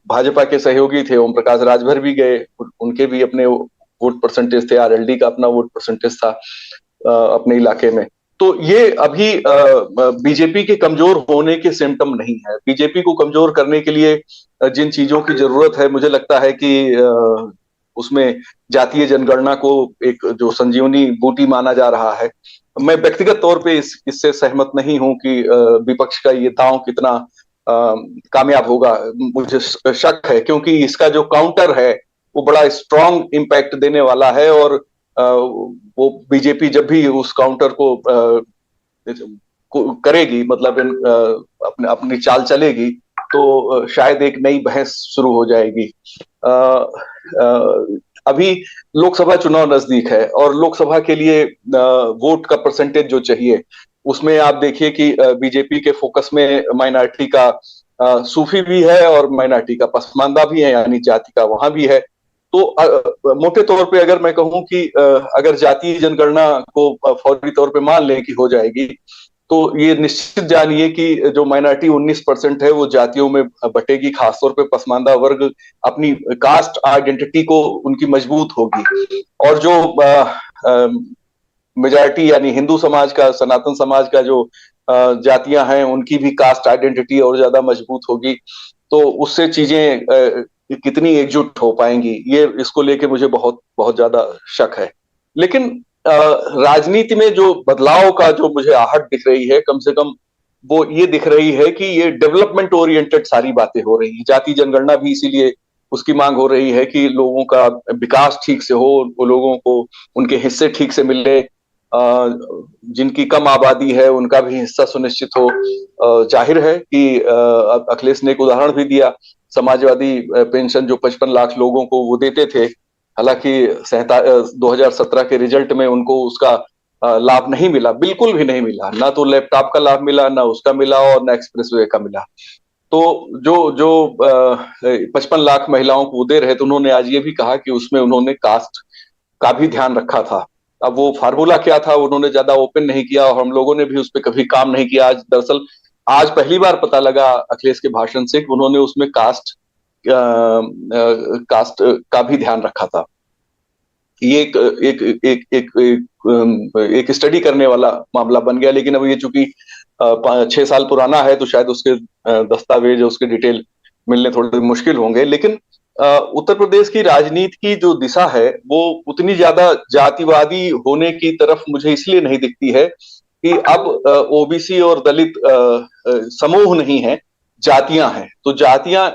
भाजपा के सहयोगी थे, ओम प्रकाश राजभर भी गए, उनके भी अपने वोट परसेंटेज थे, आरएलडी का अपना वोट परसेंटेज था अपने इलाके में। तो ये अभी बीजेपी के कमजोर होने के सिम्टम नहीं है। बीजेपी को कमजोर करने के लिए जिन चीजों की जरूरत है, मुझे लगता है कि उसमें जातीय जनगणना को एक जो संजीवनी बूटी माना जा रहा है। मैं व्यक्तिगत तौर पे इससे सहमत नहीं हूं कि विपक्ष का ये दांव कितना कामयाब होगा। मुझे शक है, क्योंकि इसका जो काउंटर है वो बड़ा स्ट्रॉन्ग इम्पैक्ट देने वाला है, और वो बीजेपी जब भी उस काउंटर को करेगी, मतलब अपनी चाल चलेगी, तो शायद एक नई बहस शुरू हो जाएगी। अभी लोकसभा चुनाव नजदीक है, और लोकसभा के लिए वोट का परसेंटेज जो चाहिए, उसमें आप देखिए कि बीजेपी के फोकस में माइनॉरिटी का सूफी भी है और माइनॉरिटी का पसमानदा भी है, यानी जाति का वहां भी है। तो मोटे तौर पे अगर मैं कहूं कि अगर जातीय जनगणना को फौरी तौर पे मान लें कि हो जाएगी, तो ये निश्चित जानिए कि जो माइनॉरिटी 19% है वो जातियों में बटेगी, खासतौर पे पसमानदा वर्ग अपनी कास्ट आइडेंटिटी को उनकी मजबूत होगी, और जो मेजॉरिटी यानी हिंदू समाज का, सनातन समाज का जो जातियां हैं उनकी भी कास्ट आइडेंटिटी और ज्यादा मजबूत होगी। तो उससे चीजें कितनी एकजुट हो पाएंगी, ये इसको लेके मुझे बहुत बहुत ज्यादा शक है। लेकिन राजनीति में जो बदलाव का जो मुझे आहट दिख रही है, कम से कम वो ये दिख रही है कि ये डेवलपमेंट ओरिएंटेड सारी बातें हो रही हैं। जाति जनगणना भी इसीलिए उसकी मांग हो रही है कि लोगों का विकास ठीक से हो, वो लोगों को उनके हिस्से ठीक से मिले, जिनकी कम आबादी है उनका भी हिस्सा सुनिश्चित हो। जाहिर है कि अखिलेश ने एक उदाहरण भी दिया, समाजवादी पेंशन जो 55 लाख लोगों को वो देते थे, हालांकि 2017 के रिजल्ट में उनको उसका लाभ नहीं मिला, बिल्कुल भी नहीं मिला। ना तो लैपटॉप का लाभ मिला, ना उसका मिला, और ना एक्सप्रेसवे का मिला। तो जो जो 55 लाख महिलाओं को दे रहे थे, उन्होंने आज ये भी कहा कि उसमें उन्होंने कास्ट का भी ध्यान रखा था। अब वो फार्मूला क्या था उन्होंने ज्यादा ओपन नहीं किया, और हम लोगों ने भी उस पर कभी काम नहीं किया। आज दरअसल आज पहली बार पता लगा अखिलेश के भाषण से कि उन्होंने उसमें कास्ट का भी ध्यान रखा था। ये एक स्टडी करने वाला मामला बन गया। लेकिन अब ये चूंकि 6 साल पुराना है, तो शायद उसके दस्तावेज, उसके डिटेल मिलने थोड़े मुश्किल होंगे। लेकिन उत्तर प्रदेश की राजनीति की जो दिशा है वो उतनी ज्यादा जातिवादी होने की तरफ मुझे इसलिए नहीं दिखती है कि अब ओबीसी और दलित समूह नहीं है, जातियां हैं। तो जातियां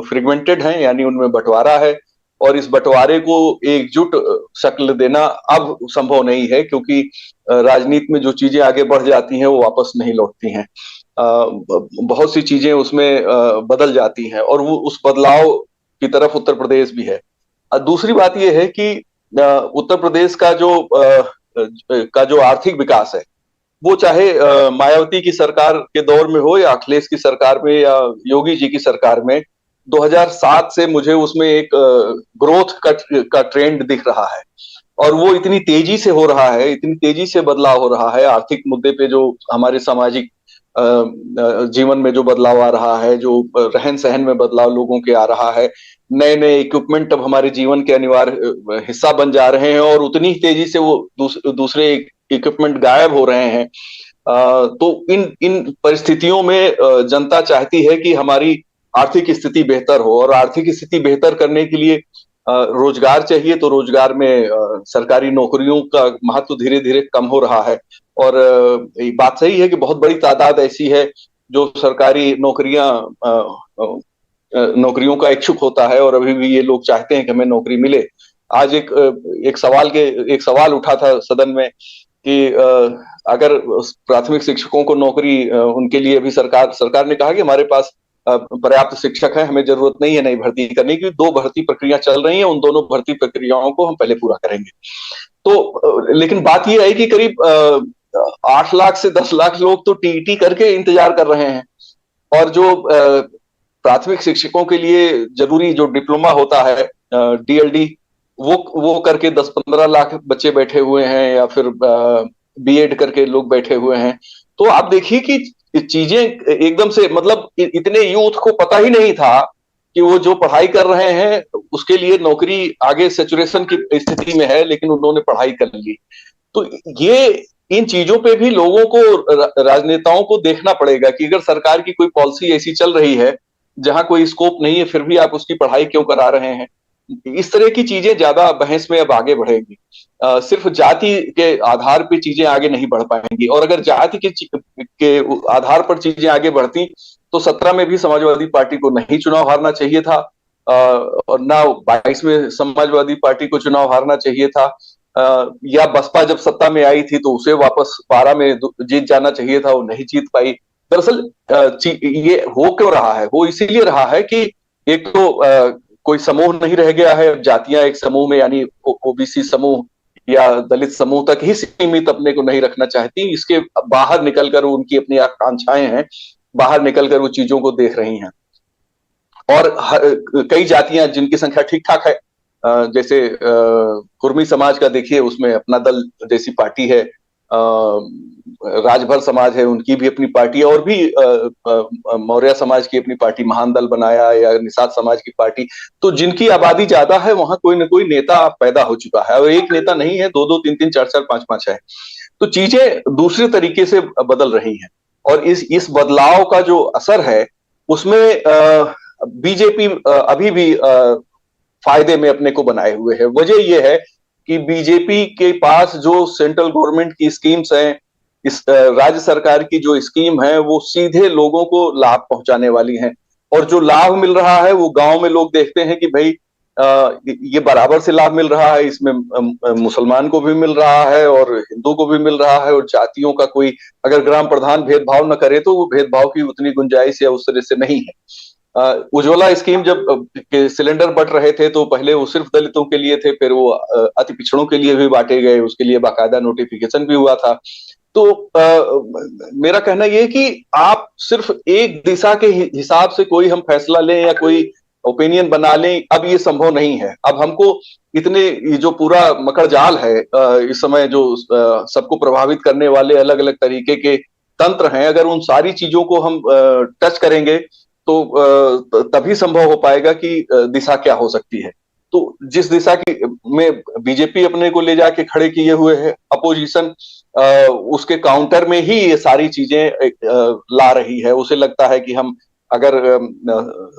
फ्रेगमेंटेड हैं, यानी उनमें बंटवारा है, और इस बंटवारे को एकजुट शक्ल देना अब संभव नहीं है, क्योंकि राजनीति में जो चीजें आगे बढ़ जाती हैं वो वापस नहीं लौटती हैं। बहुत सी चीजें उसमें बदल जाती हैं, और वो उस बदलाव की तरफ उत्तर प्रदेश भी है। दूसरी बात यह है कि उत्तर प्रदेश का जो आर्थिक विकास है, वो चाहे मायावती की सरकार के दौर में हो, या अखिलेश की सरकार में, या योगी जी की सरकार में, 2007 से मुझे उसमें एक ग्रोथ का ट्रेंड दिख रहा है। और वो इतनी तेजी से हो रहा है, इतनी तेजी से बदलाव हो रहा है आर्थिक मुद्दे पे, जो हमारे सामाजिक जीवन में जो बदलाव आ रहा है, जो रहन सहन में बदलाव लोगों के आ रहा है, नए नए इक्विपमेंट अब हमारे जीवन के अनिवार्य हिस्सा बन जा रहे हैं, और उतनी ही तेजी से वो दूसरे इक्विपमेंट गायब हो रहे हैं। तो इन परिस्थितियों में जनता चाहती है कि हमारी आर्थिक स्थिति बेहतर हो, और आर्थिक स्थिति बेहतर करने के लिए रोजगार चाहिए। तो रोजगार में सरकारी नौकरियों का महत्व धीरे धीरे कम हो रहा है। और बात सही है कि बहुत बड़ी तादाद ऐसी है जो सरकारी नौकरियों का इच्छुक होता है, और अभी भी ये लोग चाहते हैं कि हमें नौकरी मिले। आज एक सवाल उठा था सदन में कि अगर प्राथमिक शिक्षकों को नौकरी, उनके लिए भी सरकार ने कहा कि हमारे पास पर्याप्त शिक्षक हैं, हमें जरूरत नहीं है नई भर्ती करने की। 2 भर्ती प्रक्रिया चल रही हैं, उन दोनों भर्ती प्रक्रियाओं को हम पहले पूरा करेंगे। तो लेकिन बात यह है कि करीब 8 लाख से 10 लाख लोग तो टीईटी करके इंतजार कर रहे हैं, और जो प्राथमिक शिक्षकों के लिए जरूरी जो डिप्लोमा होता है, डीएलडी, वो करके 10-15 लाख बच्चे बैठे हुए हैं, या फिर बीएड करके लोग बैठे हुए हैं। तो आप देखिए कि चीजें एकदम से, मतलब इतने यूथ को पता ही नहीं था कि वो जो पढ़ाई कर रहे हैं उसके लिए नौकरी आगे सैचुरेशन की स्थिति में है, लेकिन उन्होंने पढ़ाई कर ली। तो ये इन चीजों पे भी लोगों को, राजनेताओं को देखना पड़ेगा कि अगर सरकार की कोई पॉलिसी ऐसी चल रही है जहां कोई स्कोप नहीं है, फिर भी आप उसकी पढ़ाई क्यों करा रहे हैं। इस तरह की चीजें ज्यादा बहस में अब आगे बढ़ेंगी। सिर्फ जाति के आधार पर चीजें आगे नहीं बढ़ पाएंगी, और अगर जाति के आधार पर चीजें आगे बढ़ती तो 17 में भी समाजवादी पार्टी को नहीं चुनाव हारना चाहिए था, और ना 22 में समाजवादी पार्टी को चुनाव हारना चाहिए था, या बसपा जब सत्ता में आई थी तो उसे वापस 12 में जीत जाना चाहिए था, वो नहीं जीत पाई। दरअसल ये हो क्यों रहा है? वो इसीलिए रहा है कि एक तो कोई समूह नहीं रह गया है, जातियां एक समूह में, यानी ओबीसी समूह या दलित समूह तक ही सीमित अपने को नहीं रखना चाहती, इसके बाहर निकलकर उनकी अपनी आकांक्षाएं हैं, बाहर निकलकर वो चीजों को देख रही हैं। और कई जातियां जिनकी संख्या ठीक ठाक है, जैसे कुर्मी समाज का देखिए, उसमें अपना दल जैसी पार्टी है, राजभर समाज है, उनकी भी अपनी पार्टी है, और भी मौर्य समाज की अपनी पार्टी, महान दल बनाया, या निषाद समाज की पार्टी। तो जिनकी आबादी ज्यादा है वहां कोई ना कोई नेता पैदा हो चुका है, और एक नेता नहीं है, 2-2, 3-3, 4-4, 5-5 है। तो चीजें दूसरे तरीके से बदल रही हैं, और इस बदलाव का जो असर है उसमें बीजेपी अभी भी फायदे में अपने को बनाए हुए है। वजह यह है कि बीजेपी के पास जो सेंट्रल गवर्नमेंट की स्कीम्स हैं, इस राज्य सरकार की जो स्कीम है, वो सीधे लोगों को लाभ पहुंचाने वाली हैं, और जो लाभ मिल रहा है वो गांव में लोग देखते हैं कि भाई ये बराबर से लाभ मिल रहा है, इसमें मुसलमान को भी मिल रहा है और हिंदू को भी मिल रहा है, और जातियों का कोई अगर ग्राम प्रधान भेदभाव न करे तो वो भेदभाव की उतनी गुंजाइश या उस तरह से नहीं है। उज्ज्वला स्कीम जब के सिलेंडर बंट रहे थे तो पहले वो सिर्फ दलितों के लिए थे, फिर वो अति पिछड़ों के लिए भी बांटे गए, उसके लिए बाकायदा नोटिफिकेशन भी हुआ था। तो मेरा कहना यह है कि आप सिर्फ एक दिशा के हिसाब से कोई हम फैसला लें या कोई ओपिनियन बना लें, अब ये संभव नहीं है। अब हमको इतने ये जो पूरा मकर जाल है इस समय जो सबको प्रभावित करने वाले अलग अलग तरीके के तंत्र हैं, अगर उन सारी चीजों को हम टच करेंगे तो तभी संभव हो पाएगा कि दिशा क्या हो सकती है। तो जिस दिशा की में बीजेपी अपने को ले जाके खड़े किए हुए है, अपोजिशन उसके काउंटर में ही ये सारी चीजें ला रही है। उसे लगता है कि हम अगर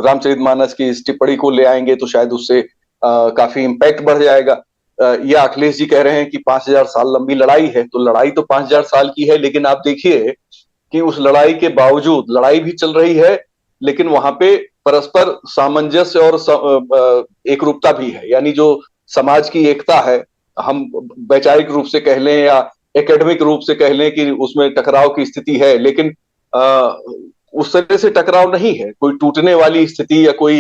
रामचरितमानस की इस टिप्पणी को ले आएंगे तो शायद उससे काफी इम्पैक्ट बढ़ जाएगा। या अखिलेश जी कह रहे हैं कि 5000 साल लंबी लड़ाई है, तो लड़ाई तो 5000 साल की है, लेकिन आप देखिए कि उस लड़ाई के बावजूद लड़ाई भी चल रही है, लेकिन वहां पे परस्पर सामंजस्य और एकरूपता भी है। यानी जो समाज की एकता है, हम वैचारिक रूप से कह लें या एकेडमिक रूप से कह लें कि उसमें टकराव की स्थिति है, लेकिन उस तरह से टकराव नहीं है, कोई टूटने वाली स्थिति या कोई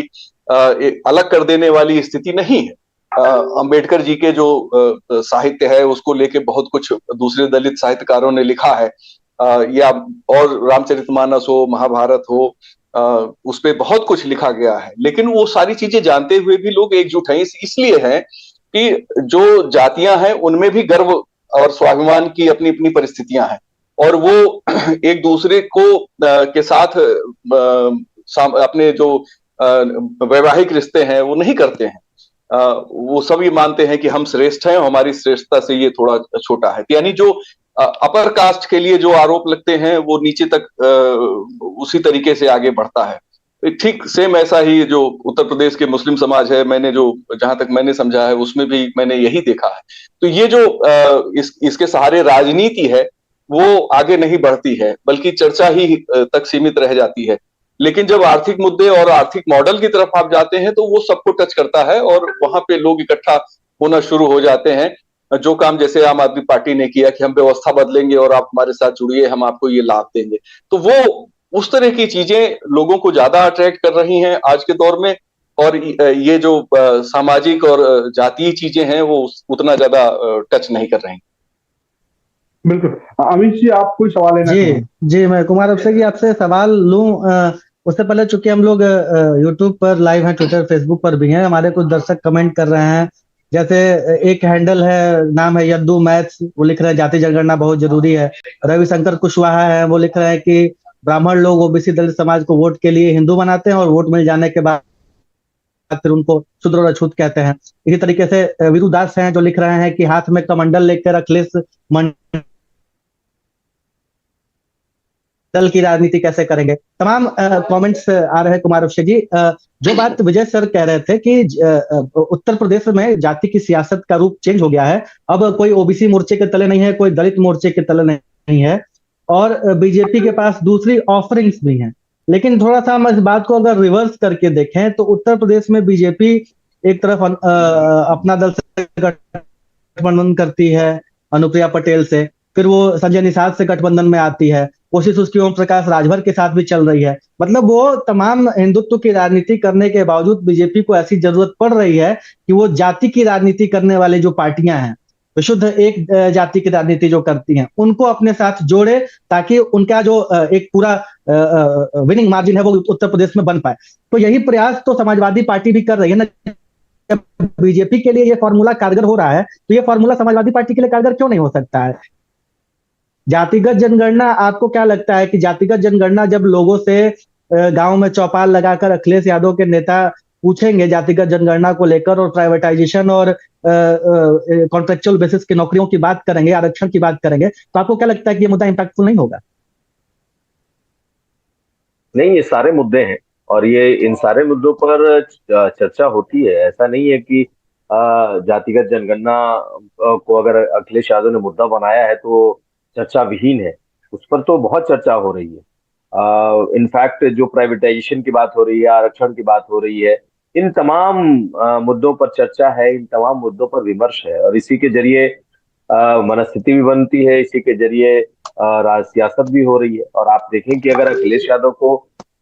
अलग कर देने वाली स्थिति नहीं है। अंबेडकर जी के जो साहित्य है उसको लेके बहुत कुछ दूसरे दलित साहित्यकारों ने लिखा है, या और रामचरितमानस हो, महाभारत हो, उस पे बहुत कुछ लिखा गया है। लेकिन वो सारी चीजें जानते हुए भी लोग एकजुट हैं, इसलिए हैं कि जो जातियां हैं उनमें भी गर्व और स्वाभिमान की अपनी अपनी परिस्थितियां हैं, और वो एक दूसरे को के साथ अपने जो वैवाहिक रिश्ते हैं वो नहीं करते हैं। वो सब ये मानते हैं कि हम श्रेष्ठ हैं, हमारी श्रेष्ठता से ये थोड़ा छोटा है। यानी जो अपर कास्ट के लिए जो आरोप लगते हैं वो नीचे तक उसी तरीके से आगे बढ़ता है। ठीक सेम ऐसा ही जो उत्तर प्रदेश के मुस्लिम समाज है, मैंने जो जहां तक मैंने समझा है उसमें भी मैंने यही देखा है। तो ये जो इसके सहारे राजनीति है वो आगे नहीं बढ़ती है, बल्कि चर्चा ही तक सीमित रह जाती है। लेकिन जब आर्थिक मुद्दे और आर्थिक मॉडल की तरफ आप जाते हैं तो वो सबको टच करता है और वहां पे लोग इकट्ठा होना शुरू हो जाते हैं। जो काम जैसे आम आदमी पार्टी ने किया कि हम व्यवस्था बदलेंगे और आप हमारे साथ जुड़िए, हम आपको ये लाभ देंगे, तो वो उस तरह की चीजें लोगों को ज्यादा अट्रैक्ट कर रही हैं आज के दौर में। और ये जो सामाजिक और जातीय चीजें हैं वो उतना ज्यादा टच नहीं कर रही। बिल्कुल। अमित जी, आप कोई सवाल लेना? जी, मैं कुमार अभिषेक जी आपसे सवाल लूं। उससे पहले चूंकि हम लोग यूट्यूब पर लाइव हैं, ट्विटर फेसबुक पर भी हैं, हमारे कुछ दर्शक कमेंट कर रहे हैं। जैसे एक हैंडल है, नाम है यद्दू मैथ्स, वो लिख रहे हैं जाति जनगणना बहुत जरूरी है। रविशंकर कुशवाहा है, वो लिख रहे हैं कि ब्राह्मण लोग ओबीसी दलित समाज को वोट के लिए हिंदू बनाते हैं और वोट मिल जाने के बाद फिर उनको शूद्र और अछूत कहते हैं। इसी तरीके से वीरू दास हैं जो लिख रहे हैं कि हाथ में कमंडल लेकर अखिलेश दल की राजनीति कैसे करेंगे। तमाम कमेंट्स आ रहे हैं कुमार अभिषेक जी। जो बात विजय सर कह रहे थे कि उत्तर प्रदेश में जाति की सियासत का रूप चेंज हो गया है, अब कोई ओबीसी मोर्चे के तले नहीं है, कोई दलित मोर्चे के तले नहीं है, और बीजेपी के पास दूसरी ऑफरिंग्स भी हैं। लेकिन थोड़ा सा हम इस बात को अगर रिवर्स करके देखें तो उत्तर प्रदेश में बीजेपी एक तरफ अपना दल से गठबंधन करती है अनुप्रिया पटेल से, फिर वो संजय निषाद से गठबंधन में आती है, कोशिश उसकी ओम प्रकाश राजभर के साथ भी चल रही है। मतलब वो तमाम हिंदुत्व की राजनीति करने के बावजूद बीजेपी को ऐसी जरूरत पड़ रही है कि वो जाति की राजनीति करने वाले जो पार्टियां हैं, विशुद्ध एक जाति की राजनीति जो करती हैं, उनको अपने साथ जोड़े, ताकि उनका जो एक पूरा विनिंग मार्जिन है वो उत्तर प्रदेश में बन पाए। तो यही प्रयास तो समाजवादी पार्टी भी कर रही है ना। बीजेपी के लिए ये फॉर्मूला कारगर हो रहा है, तो ये फॉर्मूला समाजवादी पार्टी के लिए कारगर क्यों नहीं हो सकता है? जातिगत जनगणना, आपको क्या लगता है कि जातिगत जनगणना जब लोगों से गांव में चौपाल लगाकर अखिलेश यादव के नेता पूछेंगे जातिगत जनगणना को लेकर और प्राइवेटाइजेशन और कॉन्ट्रेक्चुअल बेसिस की नौकरियों की बात करेंगे, आरक्षण की बात करेंगे, तो आपको क्या लगता है कि ये मुद्दा इंपैक्टफुल नहीं होगा? नहीं, ये सारे मुद्दे हैं और ये इन सारे मुद्दों पर चर्चा होती है। ऐसा नहीं है कि जातिगत जनगणना को अगर अखिलेश यादव ने मुद्दा बनाया है तो चर्चा विहीन है। उस पर तो बहुत चर्चा हो रही है। इनफैक्ट जो प्राइवेटाइजेशन की बात हो रही है, आरक्षण की बात हो रही है, इन तमाम मुद्दों पर चर्चा है, इन तमाम मुद्दों पर विमर्श है और इसी के जरिए मनस्थिति भी बनती है, इसी के जरिए सियासत भी हो रही है। और आप देखें कि अगर अखिलेश यादव को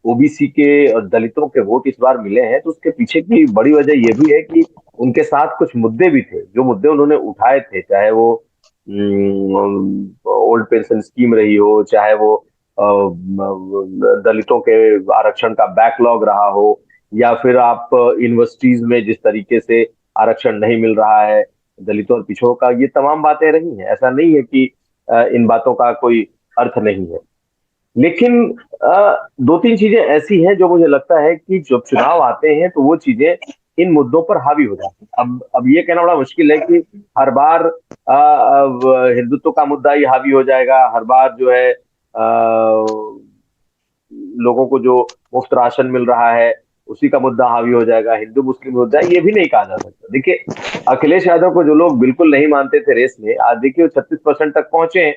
ओबीसी के और दलितों के वोट इस बार मिले हैं, तो उसके पीछे की बड़ी वजह यह भी है कि उनके साथ कुछ मुद्दे भी थे, जो मुद्दे उन्होंने उठाए थे, चाहे वो ओल्ड पेंशन स्कीम रही हो, चाहे वो दलितों के आरक्षण का बैकलॉग रहा हो, या फिर आप यूनिवर्सिटीज में जिस तरीके से आरक्षण नहीं मिल रहा है दलितों और पिछड़ों का, ये तमाम बातें रही हैं। ऐसा नहीं है कि इन बातों का कोई अर्थ नहीं है, लेकिन दो तीन चीजें ऐसी हैं जो मुझे लगता है कि जब चुनाव आते हैं तो वो चीजें इन मुद्दों पर हावी हो जाती है। अब ये कहना बड़ा मुश्किल है कि हर बार हिंदुत्व का मुद्दा ही हावी हो जाएगा, हर बार जो है लोगों को जो मुफ्त राशन मिल रहा है उसी का मुद्दा हावी हो जाएगा, हिंदू मुस्लिम मुद्दा, ये भी नहीं कहा जा सकता। देखिए, अखिलेश यादव को जो लोग बिल्कुल नहीं मानते थे रेस में, आज देखिए वो 36% तक पहुंचे हैं।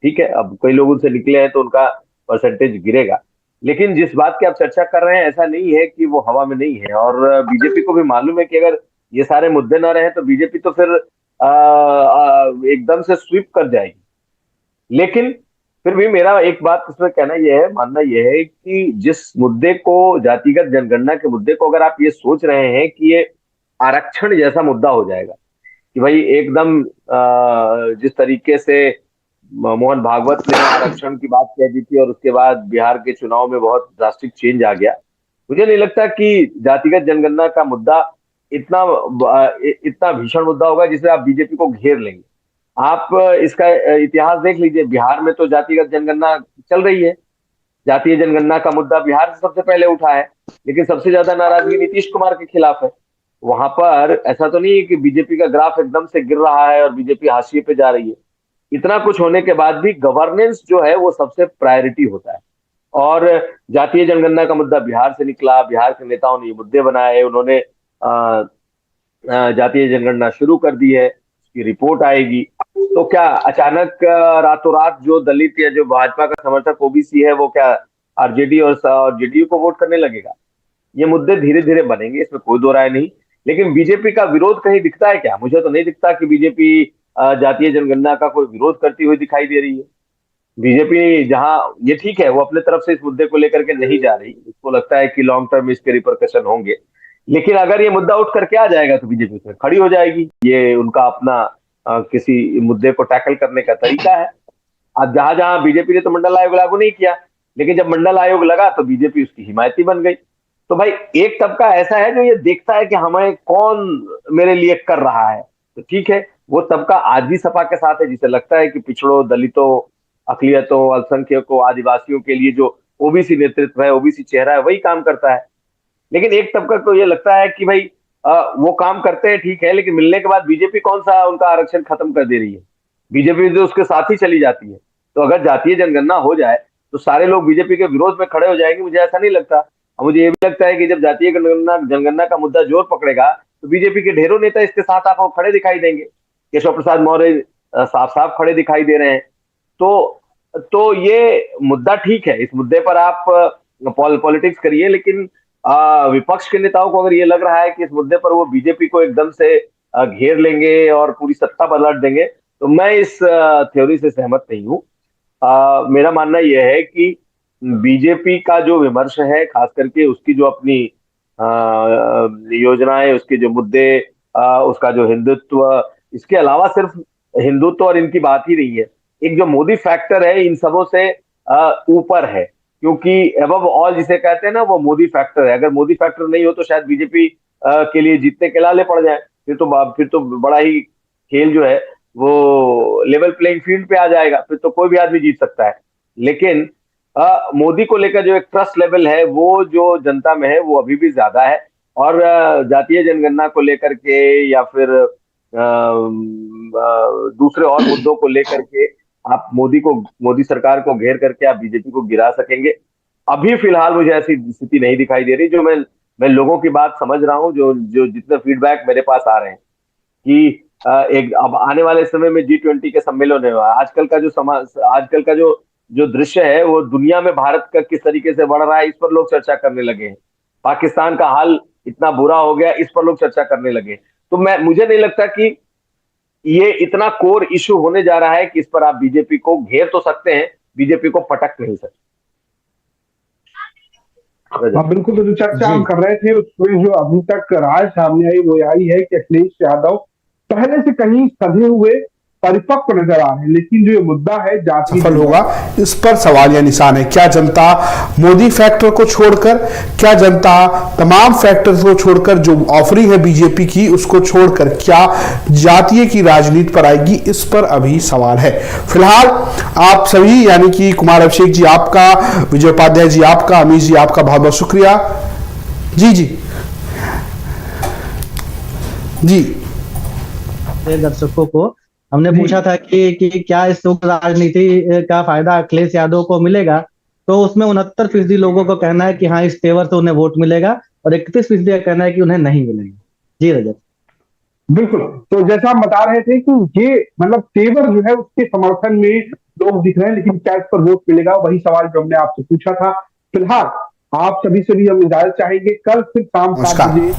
ठीक है, अब कई लोग उनसे निकले हैं तो उनका परसेंटेज गिरेगा, लेकिन जिस बात की आप चर्चा कर रहे हैं ऐसा नहीं है कि वो हवा में नहीं है। और बीजेपी को भी मालूम है कि अगर ये सारे मुद्दे ना रहे तो बीजेपी तो फिर एकदम से स्वीप कर जाएगी। लेकिन फिर भी मेरा एक बात इसमें कहना यह है, मानना यह है कि जिस मुद्दे को, जातिगत जनगणना के मुद्दे को अगर आप ये सोच रहे हैं कि ये आरक्षण जैसा मुद्दा हो जाएगा कि भाई एकदम जिस तरीके से मोहन भागवत ने आरक्षण की बात कह दी थी और उसके बाद बिहार के चुनाव में बहुत ड्रास्टिक चेंज आ गया, मुझे नहीं लगता कि जातिगत जनगणना का मुद्दा इतना इतना भीषण मुद्दा होगा जिसे आप बीजेपी को घेर लेंगे। आप इसका इतिहास देख लीजिए, बिहार में तो जातिगत जनगणना चल रही है, जातीय जनगणना का मुद्दा बिहार से सबसे पहले उठा है, लेकिन सबसे ज्यादा नाराजगी नीतीश कुमार के खिलाफ है। वहां पर ऐसा तो नहीं है कि बीजेपी का ग्राफ एकदम से गिर रहा है और बीजेपी हाशिए पे जा रही है। इतना कुछ होने के बाद भी गवर्नेंस जो है वो सबसे प्रायोरिटी होता है, और जातीय जनगणना का मुद्दा बिहार से निकला, बिहार के नेताओं ने ये मुद्दे बनाए, उन्होंने जातीय जनगणना शुरू कर दी है, उसकी रिपोर्ट आएगी। तो क्या अचानक रातों रात जो दलित या जो भाजपा का समर्थक ओबीसी है वो क्या आरजेडी और जेडीयू को वोट करने लगेगा? ये मुद्दे धीरे धीरे बनेंगे, इसमें कोई दो राय नहीं। लेकिन बीजेपी का विरोध कहीं दिखता है क्या? मुझे तो नहीं दिखता कि बीजेपी जातीय जनगणना का कोई विरोध करती हुई दिखाई दे रही है। बीजेपी जहां, ये ठीक है, वो अपने तरफ से इस मुद्दे को लेकर के नहीं जा रही, उसको लगता है कि लॉन्ग टर्म इसके रिपरकशन होंगे, लेकिन अगर ये मुद्दा उठ करके आ जाएगा तो बीजेपी उसमें खड़ी हो जाएगी। ये उनका अपना किसी मुद्दे को टैकल करने का तरीका है। अब जहां जहां बीजेपी ने तो मंडल आयोग लागू नहीं किया, लेकिन जब मंडल आयोग लगा तो बीजेपी उसकी हिमायती बन गई। तो भाई एक तबका ऐसा है जो ये देखता है कि हमें कौन मेरे लिए कर रहा है, तो ठीक है, वो तबका आज भी सपा के साथ है, जिसे लगता है कि पिछड़ों, दलितों, अकलियतों, अल्पसंख्यकों, आदिवासियों के लिए जो ओबीसी नेतृत्व है, ओबीसी चेहरा है, वही काम करता है। लेकिन एक तबका को ये लगता है कि भाई वो काम करते हैं ठीक है, लेकिन मिलने के बाद बीजेपी कौन सा उनका आरक्षण खत्म कर दे रही है, बीजेपी जो उसके साथ ही चली जाती है। तो अगर जातीय जनगणना हो जाए तो सारे लोग बीजेपी के विरोध में खड़े हो जाएंगे, मुझे ऐसा नहीं लगता। और मुझे ये भी लगता है कि जब जातीय जनगणना का मुद्दा जोर पकड़ेगा तो बीजेपी के ढेरों नेता इसके साथ आपको खड़े दिखाई देंगे। केशव प्रसाद मौर्य साफ साफ खड़े दिखाई दे रहे हैं। तो ये मुद्दा ठीक है, इस मुद्दे पर आप पॉलिटिक्स करिए, लेकिन विपक्ष के नेताओं को अगर ये लग रहा है कि इस मुद्दे पर वो बीजेपी को एकदम से घेर लेंगे और पूरी सत्ता पलट देंगे, तो मैं इस थ्योरी से सहमत नहीं हूं। मेरा मानना यह है कि बीजेपी का जो विमर्श है, खास करके उसकी जो अपनी योजनाएं, उसके जो मुद्दे, उसका जो हिंदुत्व, इसके अलावा सिर्फ हिंदुत्व और इनकी बात ही नहीं है, एक जो मोदी फैक्टर है इन सबों से ऊपर है, क्योंकि एबव ऑल जिसे कहते हैं ना, वो मोदी फैक्टर है। अगर मोदी फैक्टर नहीं हो तो शायद बीजेपी के लिए जीतने के लाले पड़ जाए, फिर तो बड़ा ही खेल जो है वो लेवल प्लेइंग फील्ड पे आ जाएगा, फिर तो कोई भी आदमी जीत सकता है। लेकिन मोदी को लेकर जो एक ट्रस्ट लेवल है वो जो जनता में है वो अभी भी ज्यादा है। और जातीय जनगणना को लेकर के या फिर दूसरे और मुद्दों को लेकर के आप मोदी सरकार को घेर करके आप बीजेपी को गिरा सकेंगे, अभी फिलहाल मुझे ऐसी स्थिति नहीं दिखाई दे रही। जो मैं लोगों की बात समझ रहा हूँ, जो जितने फीडबैक मेरे पास आ रहे हैं कि एक अब आने वाले समय में G20 के सम्मेलन है, आजकल का जो दृश्य है वो दुनिया में भारत का किस तरीके से बढ़ रहा है, इस पर लोग चर्चा करने लगे हैं। पाकिस्तान का हाल इतना बुरा हो गया, इस पर लोग चर्चा करने लगे। तो मुझे नहीं लगता कि ये इतना कोर इशू होने जा रहा है कि इस पर आप बीजेपी को घेर तो सकते हैं, बीजेपी को पटक नहीं सकते। हाँ बिल्कुल, तो जो चर्चा हम कर रहे थे उसमें जो अभी तक राय सामने आई वो आई है कि अखिलेश यादव पहले से कहीं सधे हुए परिपक्व नजर आ रहे हैं, लेकिन जो ये मुद्दा है जाति सफल होगा, इस पर सवाल या निशान है। क्या जनता मोदी फैक्टर को छोड़कर, क्या जनता तमाम फैक्टर्स को छोड़कर जो ऑफरिंग है बीजेपी की उसको छोड़कर क्या जातीय की राजनीति पर आएगी, इस पर अभी सवाल है। फिलहाल आप सभी यानी कि कुमार अभिषेक जी आपका, विजय उपाध्याय जी आपका, अमीर जी आपका बहुत बहुत शुक्रिया। जी जी जी दर्शकों को हमने पूछा था कि क्या इस राजनीति का फायदा अखिलेश यादव को मिलेगा, तो उसमें 69% लोगों को कहना है कि हाँ इस तेवर से उन्हें वोट मिलेगा और 31% का कहना है कि उन्हें नहीं मिलेगा। जी रजत। बिल्कुल, तो जैसा हम बता रहे थे कि ये मतलब तेवर जो है उसके समर्थन में लोग दिख रहे हैं, लेकिन क्या इस पर वोट मिलेगा, वही सवाल जो हमने आपसे पूछा था। फिलहाल आप सभी से भी हम इजाजत चाहेंगे, कल फिर शाम 7 बजे